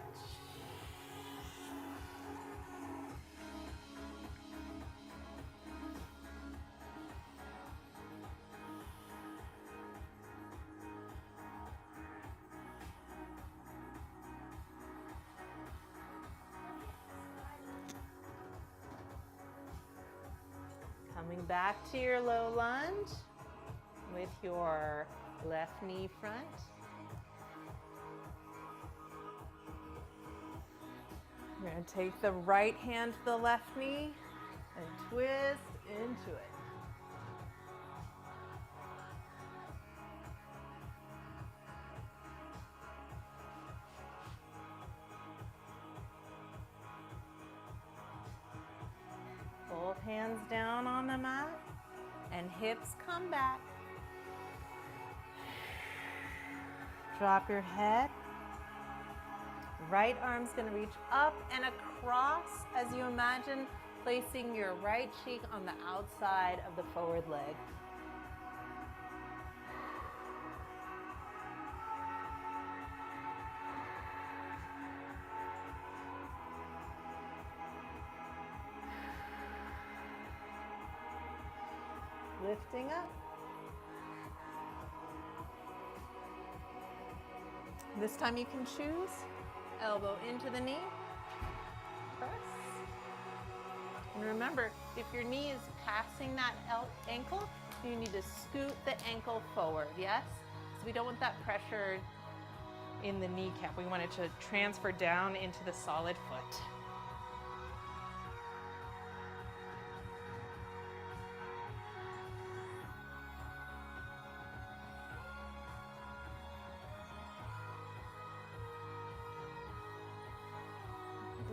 Speaker 1: Coming back to your low lunge with your left knee front. We're going to take the right hand to the left knee and twist into it. Both hands down on the mat and hips come back. Drop your head. Right arm's going to reach up and across as you imagine placing your right cheek on the outside of the forward leg. Lifting up. This time you can choose. Elbow into the knee. Press. And remember, if your knee is passing that ankle, you need to scoot the ankle forward, yes? So we don't want that pressure in the kneecap. We want it to transfer down into the solid foot.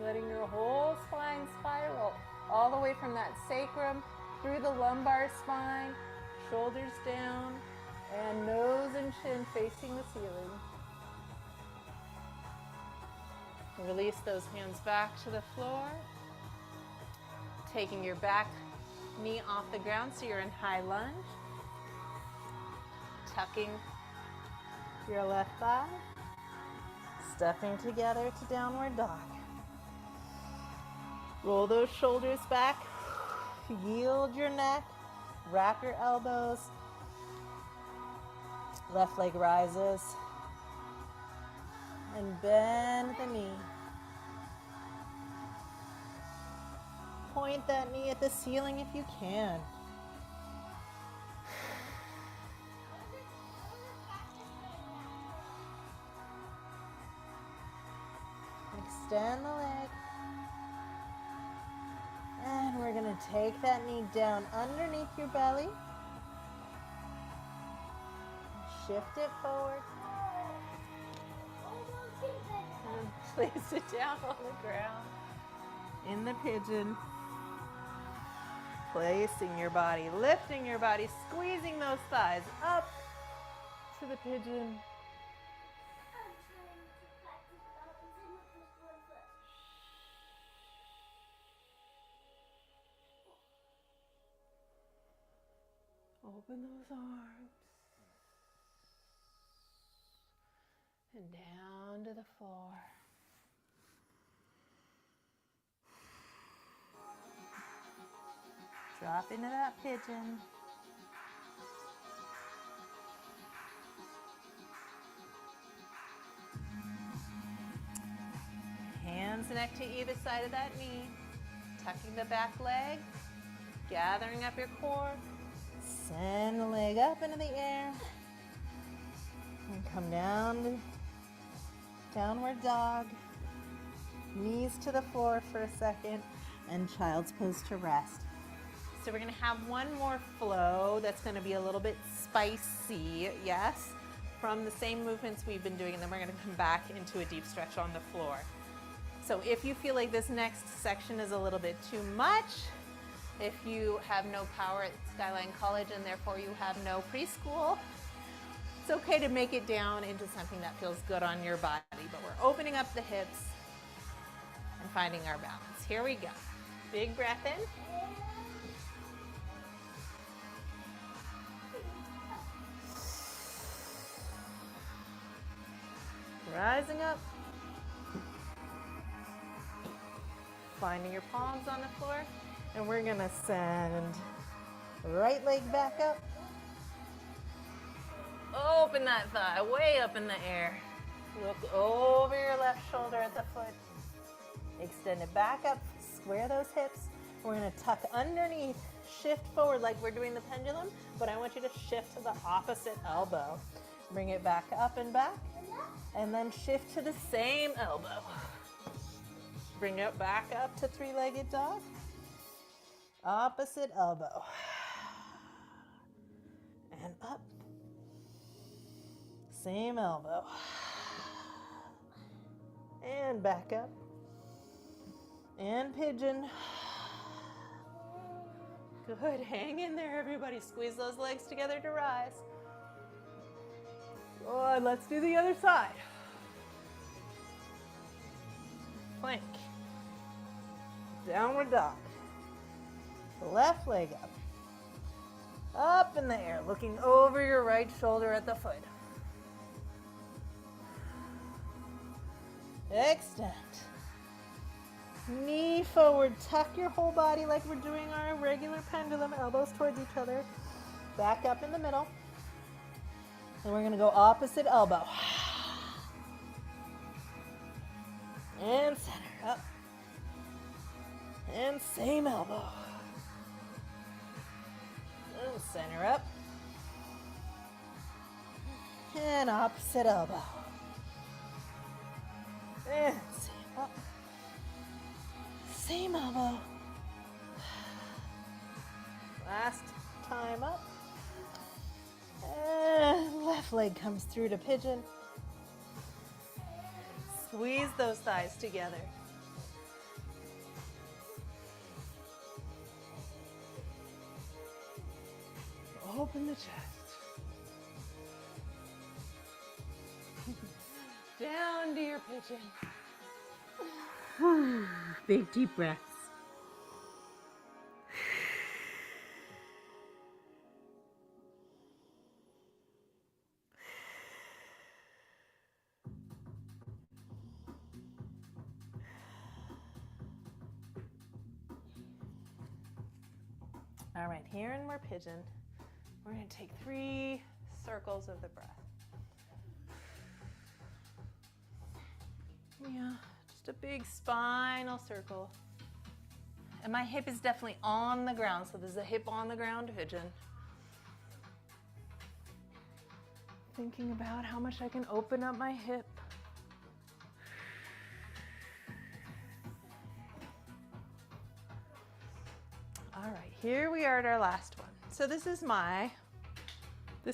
Speaker 1: Letting your whole spine spiral all the way from that sacrum through the lumbar spine, shoulders down, and nose and chin facing the ceiling. Release those hands back to the floor. Taking your back knee off the ground so you're in high lunge. Tucking your left thigh. Stepping together to downward dog. Roll those shoulders back, yield your neck, wrap your elbows, Left leg rises. And bend the knee. Point that knee at the ceiling if you can. Extend the leg. And we're going to take that knee down underneath your belly. Shift it forward. And place it down on the ground. In the pigeon. Placing your body, lifting your body, squeezing those thighs up to the pigeon. Open those arms. And down to the floor. Drop into that pigeon. Hands neck to either side of that knee. Tucking the back leg. Gathering up your core. Send the leg up into the air. And come down to downward dog. Knees to the floor for a second. And child's pose to rest. So we're going to have one more flow that's going to be a little bit spicy, yes, from the same movements we've been doing, and then we're going to come back into a deep stretch on the floor. So if you feel like this next section is a little bit too much, if you have no power at Skyline College and therefore you have no preschool, it's okay to make it down into something that feels good on your body, but we're opening up the hips and finding our balance. Here we go. Big breath in. Rising up, finding your palms on the floor, and we're gonna send right leg back up. Open that thigh way up in the air. Look over your left shoulder at the foot. Extend it back up, square those hips. We're gonna tuck underneath, shift forward like we're doing the pendulum, but I want you to shift to the opposite elbow. Bring it back up and back. And then shift to the same elbow. Bring it back up to three-legged dog. Opposite elbow. And up. Same elbow. And back up. And pigeon. Good, hang in there everybody. Squeeze those legs together to rise. Good, let's do the other side. Plank. Downward dog. Left leg up. Up in the air, looking over your right shoulder at the foot. Extend. Knee forward, tuck your whole body like we're doing our regular pendulum, elbows towards each other. Back up in the middle. And we're going to go opposite elbow. And center up. And same elbow. And center up. And opposite elbow. And same up. Same elbow. Last time up. And left leg comes through to pigeon. Squeeze those thighs together. Open the chest. Down to your pigeon. Big deep breaths. All right, here in more pigeon, we're going to take 3 circles of the breath. Yeah, just a big spinal circle. And my hip is definitely on the ground, so this is a hip on the ground pigeon. Thinking about how much I can open up my hip. All right, here we are at our last one. So this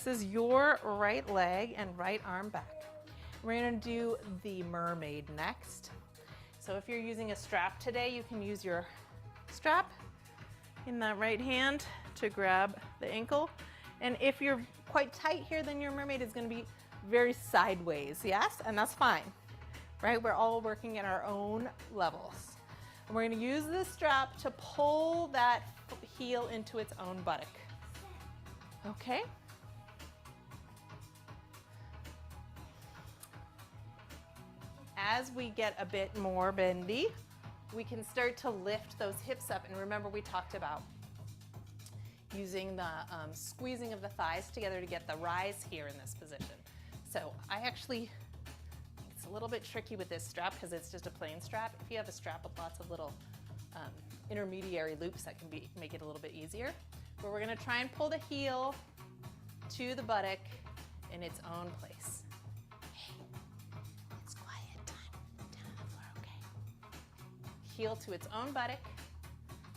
Speaker 1: is your right leg and right arm back. We're gonna do the mermaid next. So if you're using a strap today, you can use your strap in that right hand to grab the ankle. And if you're quite tight here, then your mermaid is gonna be very sideways, yes? And that's fine, right? We're all working at our own levels. And we're gonna use this strap to pull that heel into its own buttock, okay? As we get a bit more bendy, we can start to lift those hips up. And remember, we talked about using the squeezing of the thighs together to get the rise here in this position. So it's a little bit tricky with this strap because it's just a plain strap. If you have a strap with lots of little intermediary loops, that can make it a little bit easier. But we're gonna try and pull the heel to the buttock in its own place. Heel to its own buttock,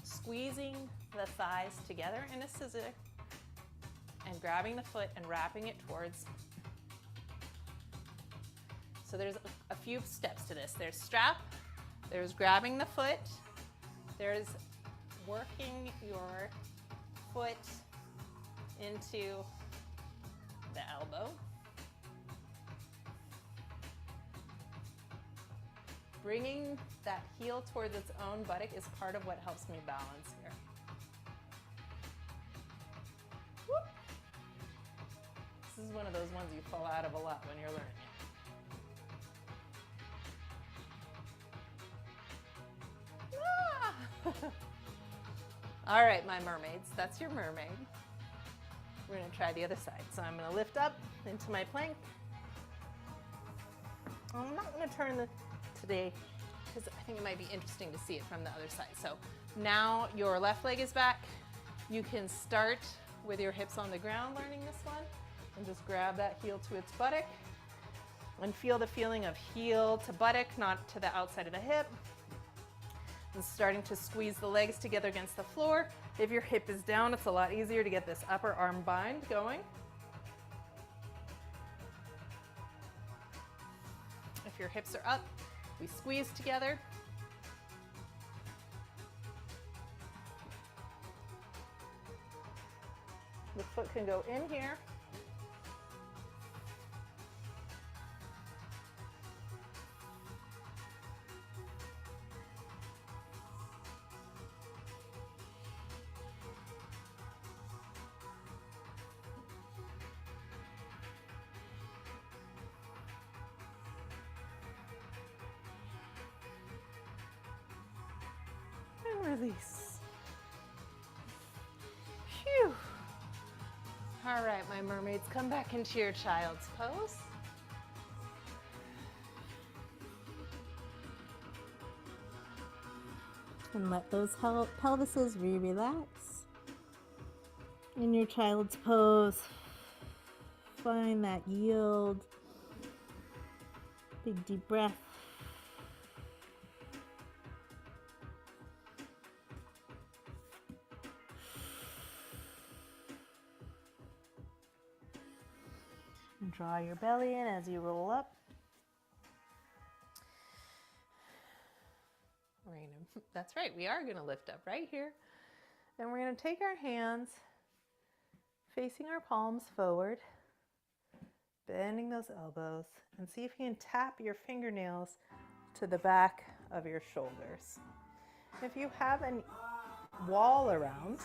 Speaker 1: squeezing the thighs together in a scissor, and grabbing the foot and wrapping it towards. So there's a few steps to this. There's strap, there's grabbing the foot, there's working your foot into the elbow. Bringing that heel towards its own buttock is part of what helps me balance here. Whoop. This is one of those ones you fall out of a lot when you're learning it. Ah! All right, my mermaids, that's your mermaid. We're gonna try the other side. So I'm gonna lift up into my plank. I'm not gonna turn today because I think it might be interesting to see it from the other side. So now your left leg is back. You can start with your hips on the ground learning this one and just grab that heel to its buttock and feel the feeling of heel to buttock, not to the outside of the hip. And starting to squeeze the legs together against the floor. If your hip is down, it's a lot easier to get this upper arm bind going. If your hips are up, we squeeze together. The foot can go in here. Release. Phew. All right, my mermaids, come back into your child's pose. And let those pelvises re-relax. In your child's pose, find that yield. Big deep breath. Draw your belly in as you roll up. That's right, we are gonna lift up right here. And we're gonna take our hands, facing our palms forward, bending those elbows, and see if you can tap your fingernails to the back of your shoulders. If you have a wall around,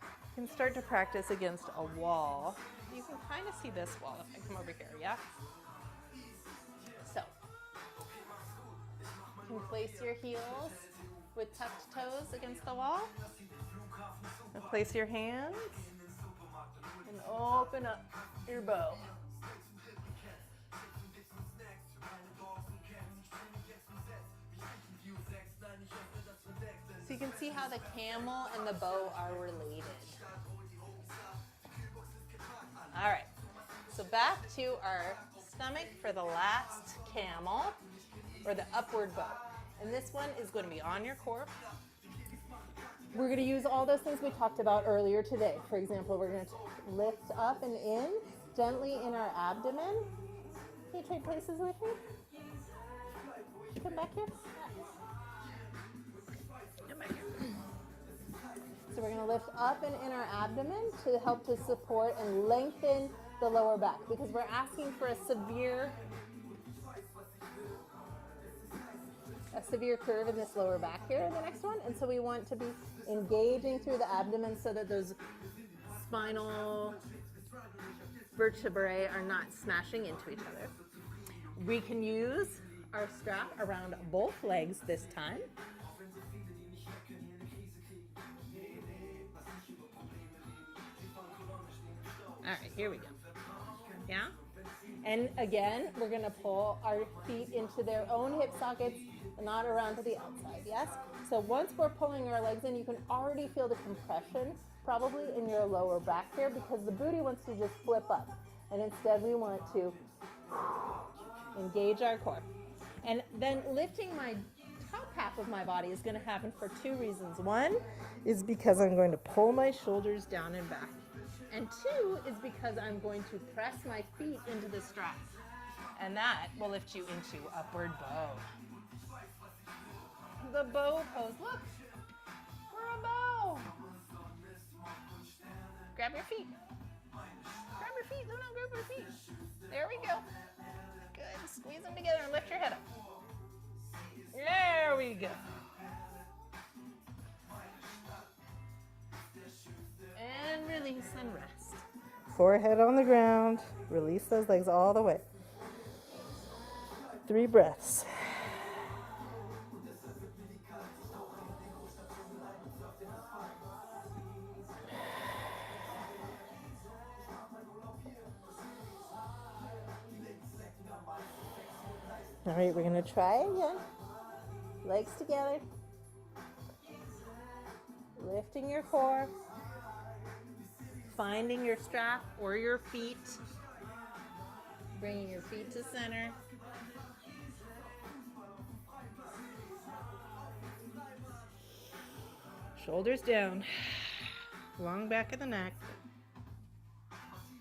Speaker 1: you can start to practice against a wall. You can kind of see this wall if I come over here, yeah? So, you can place your heels with tucked toes against the wall. And place your hands and open up. your bow. So you can see how the camel and the bow are related. All right, so back to our stomach for the last camel, or the upward bow. And this one is going to be on your core. We're going to use all those things we talked about earlier today. For example, we're going to lift up and in, gently in our abdomen. Can you trade places with me? Come back here. Come back here. So we're going to lift up and in our abdomen to help to support and lengthen the lower back, because we're asking for a severe curve in this lower back here, the next one. And so we want to be engaging through the abdomen so that those spinal vertebrae are not smashing into each other. We can use our strap around both legs this time. All right, here we go. Yeah? And again, we're going to pull our feet into their own hip sockets, not around to the outside, yes? So once we're pulling our legs in, you can already feel the compression probably in your lower back here, because the booty wants to just flip up. And instead we want to engage our core. And then lifting my top half of my body is going to happen for two reasons. One is because I'm going to pull my shoulders down and back. And two is because I'm going to press my feet into the strap. And that will lift you into upward bow. The bow pose. Look, we're a bow. Grab your feet. Grab your feet. Luna, grab your feet. There we go. Good. Squeeze them together and lift your head up. There we go. And release and rest. Forehead on the ground. Release those legs all the way. 3 breaths. All right, we're going to try again. Legs together. Lifting your core. Finding your strap or your feet. Bringing your feet to center. Shoulders down. Long back of the neck.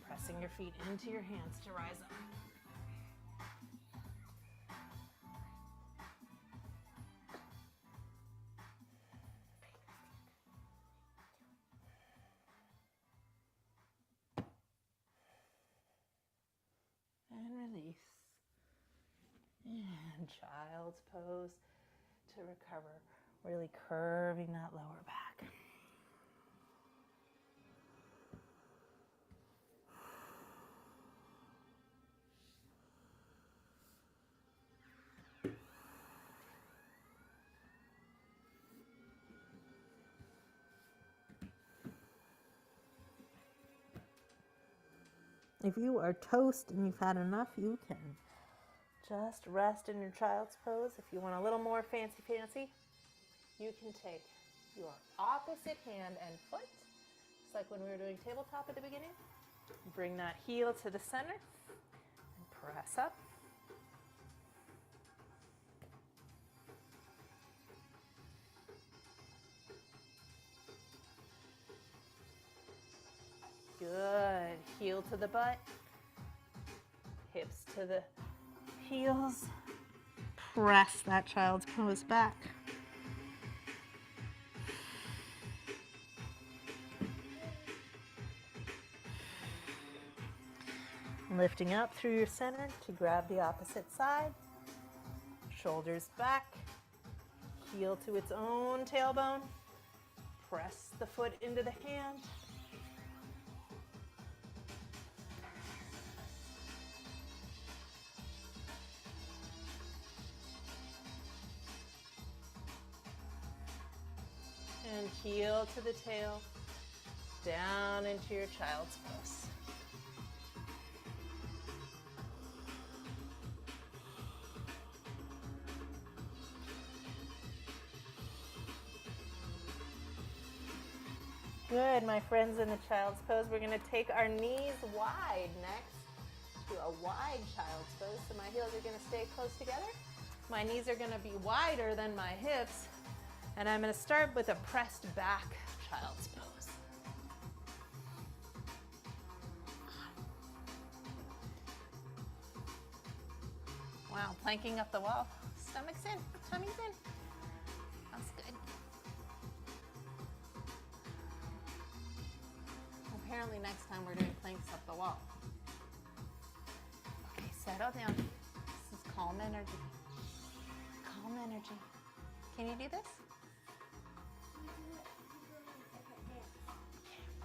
Speaker 1: Pressing your feet into your hands to rise up. And release. And child's pose to recover, really curving that lower back. If you are toast and you've had enough, you can just rest in your child's pose. If you want a little more fancy, you can take your opposite hand and foot, just like when we were doing tabletop at the beginning. Bring that heel to the center and press up. Good. Heel to the butt. Hips to the heels. Press that child's pose back. Lifting up through your center to grab the opposite side. Shoulders back. Heel to its own tailbone. Press the foot into the hand. And heel to the tail, down into your child's pose. Good, my friends, in the child's pose. We're going to take our knees wide next to a wide child's pose. So my heels are going to stay close together. My knees are going to be wider than my hips. And I'm going to start with a pressed back child's pose. Wow, planking up the wall. Stomach's in, tummy's in. That's good. Apparently next time we're doing planks up the wall. Okay, settle down. This is calm energy. Calm energy. Can you do this?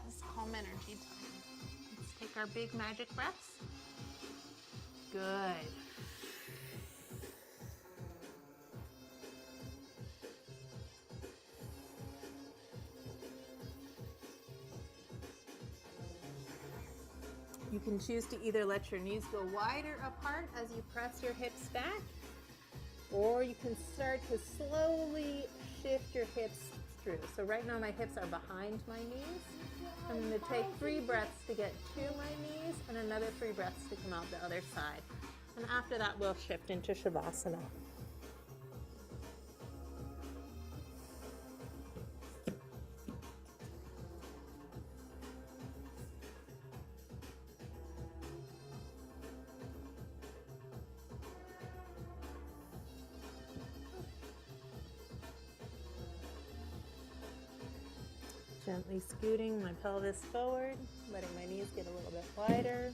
Speaker 1: This is calm energy time. Let's take our big magic breaths. Good. You can choose to either let your knees go wider apart as you press your hips back, or you can start to slowly shift your hips through. So right now my hips are behind my knees. I'm going to take 3 breaths to get to my knees and another 3 breaths to come out the other side. And after that we'll shift into Shavasana. Gently scooting my pelvis forward, letting my knees get a little bit wider.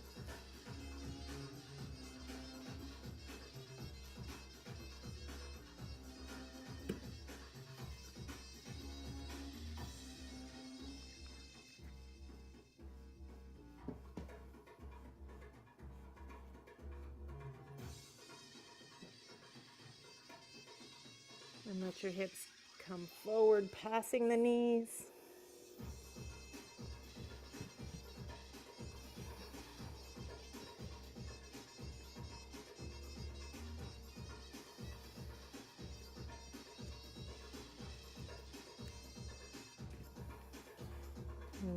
Speaker 1: And let your hips come forward, passing the knees.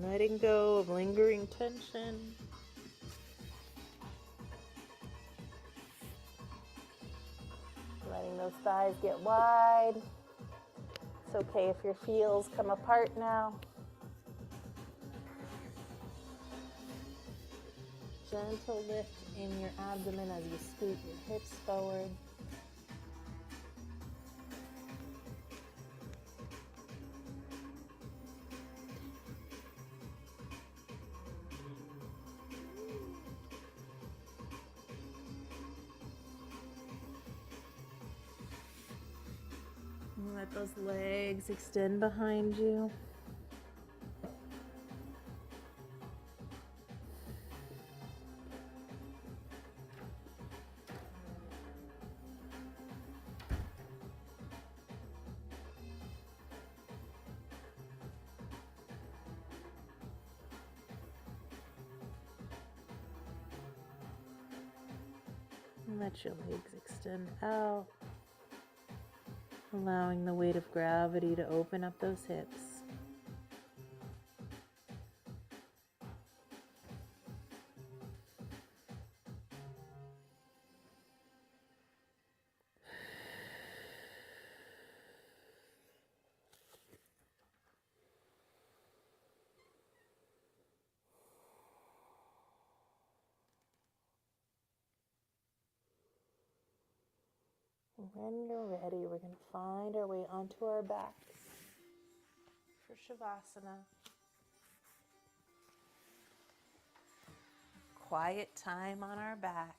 Speaker 1: Letting go of lingering tension. Letting those thighs get wide. It's okay if your heels come apart now. Gentle lift in your abdomen as you scoot your hips forward. Let those legs extend behind you. And let your legs extend out. Allowing the weight of gravity to open up those hips. When you're ready, we're going to find our way onto our backs for Shavasana. Quiet time on our backs.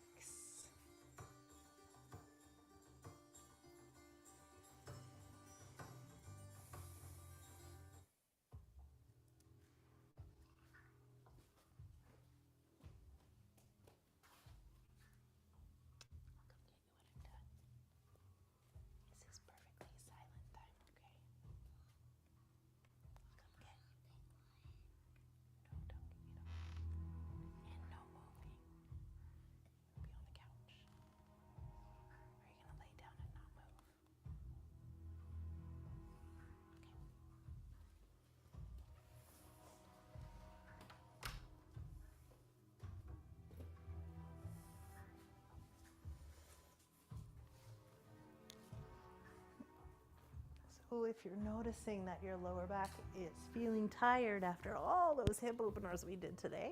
Speaker 1: So if you're noticing that your lower back is feeling tired after all those hip openers we did today,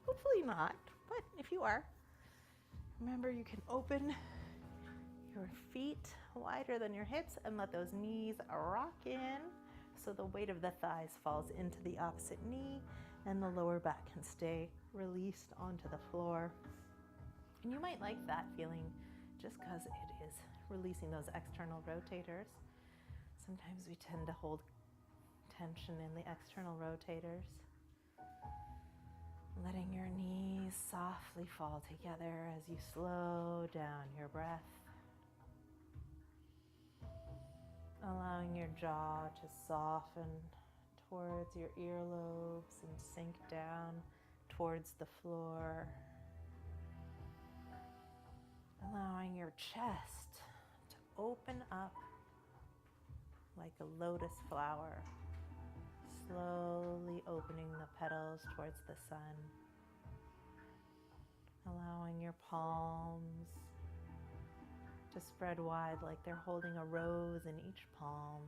Speaker 1: hopefully not, but if you are, remember you can open your feet wider than your hips and let those knees rock in so the weight of the thighs falls into the opposite knee and the lower back can stay released onto the floor. And you might like that feeling just because it is releasing those external rotators. Sometimes we tend to hold tension in the external rotators. Letting your knees softly fall together as you slow down your breath. Allowing your jaw to soften towards your earlobes and sink down towards the floor. Allowing your chest to open up like a lotus flower, slowly opening the petals towards the sun. Allowing your palms to spread wide like they're holding a rose in each palm.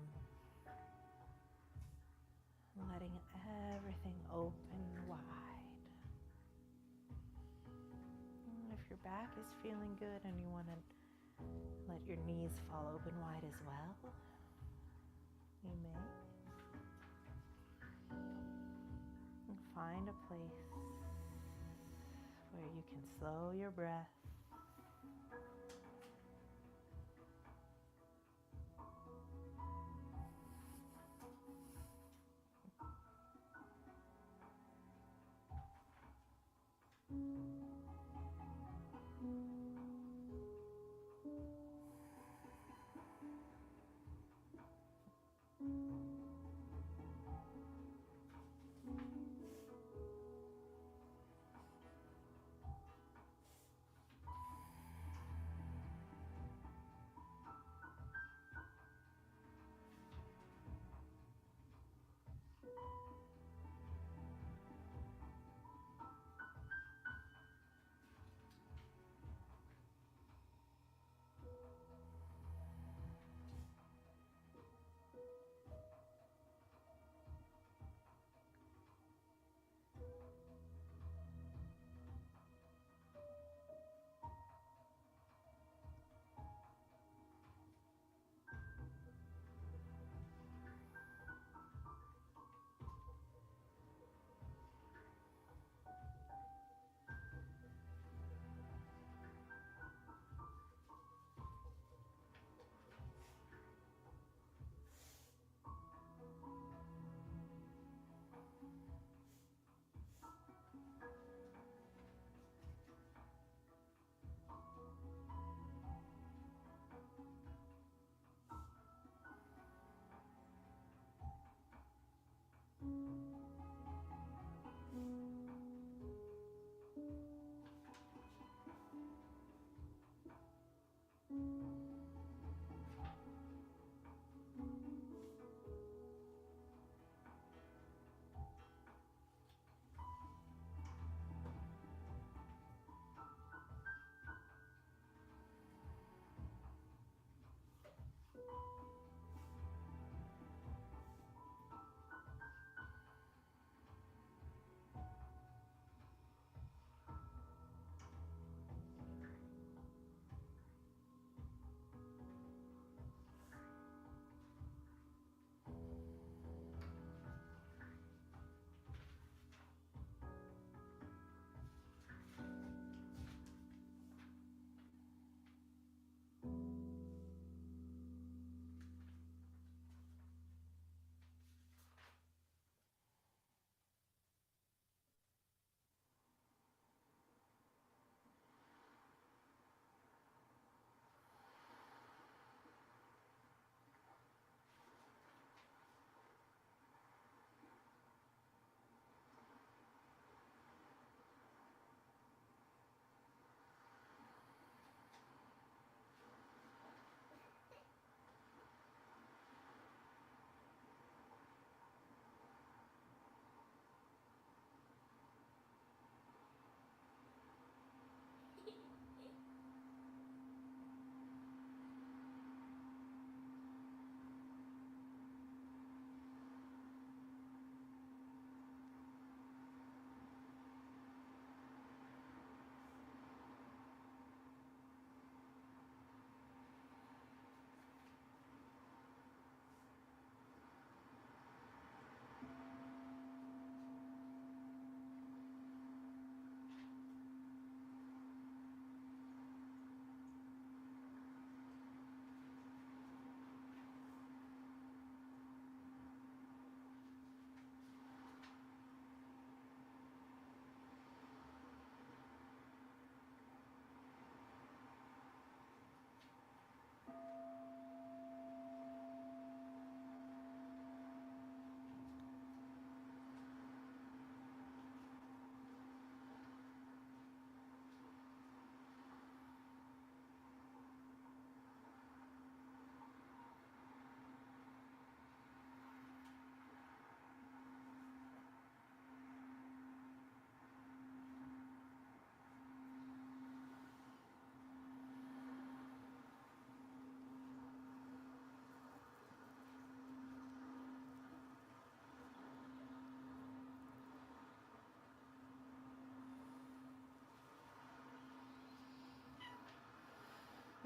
Speaker 1: Letting everything open wide. If your back is feeling good and you want to let your knees fall open wide as well, you may. And find a place where you can slow your breath.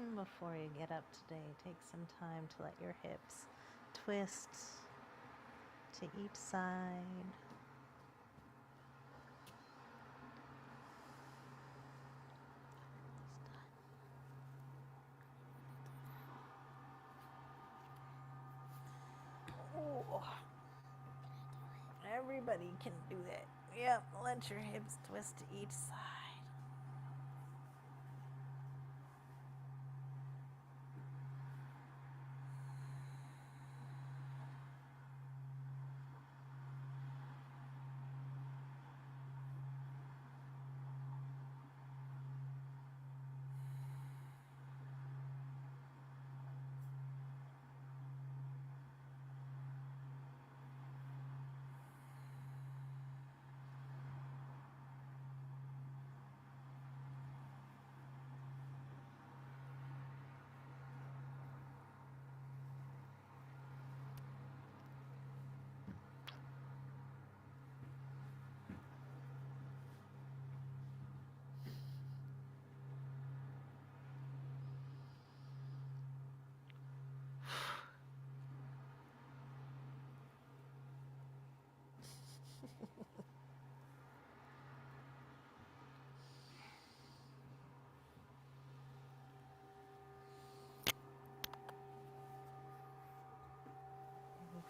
Speaker 1: And before you get up today, take some time to let your hips twist to each side. Oh, everybody can do that. Yep, let your hips twist to each side.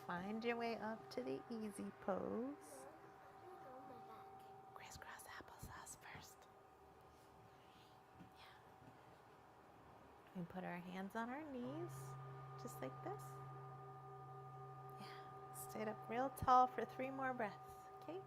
Speaker 1: Find your way up to the easy pose. Crisscross applesauce first. Yeah. We put our hands on our knees, just like this. Yeah. Stay up real tall for 3 more breaths, okay?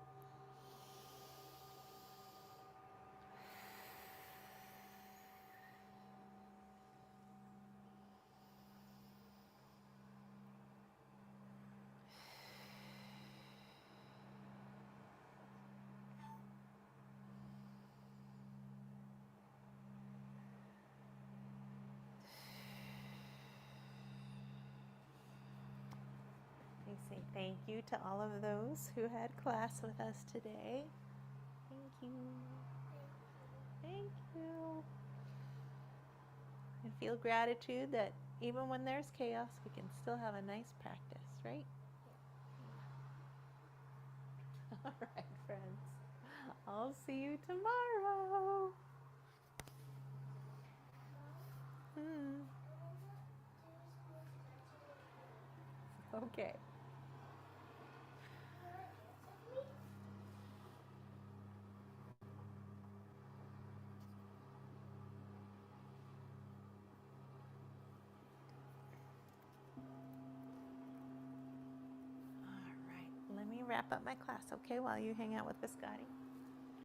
Speaker 1: We say thank you to all of those who had class with us today. Thank you. Thank you. And feel gratitude that even when there's chaos, we can still have a nice practice, right? All right, friends. I'll see you tomorrow. Okay. All right. Let me wrap up my class, okay, while you hang out with Biscotti.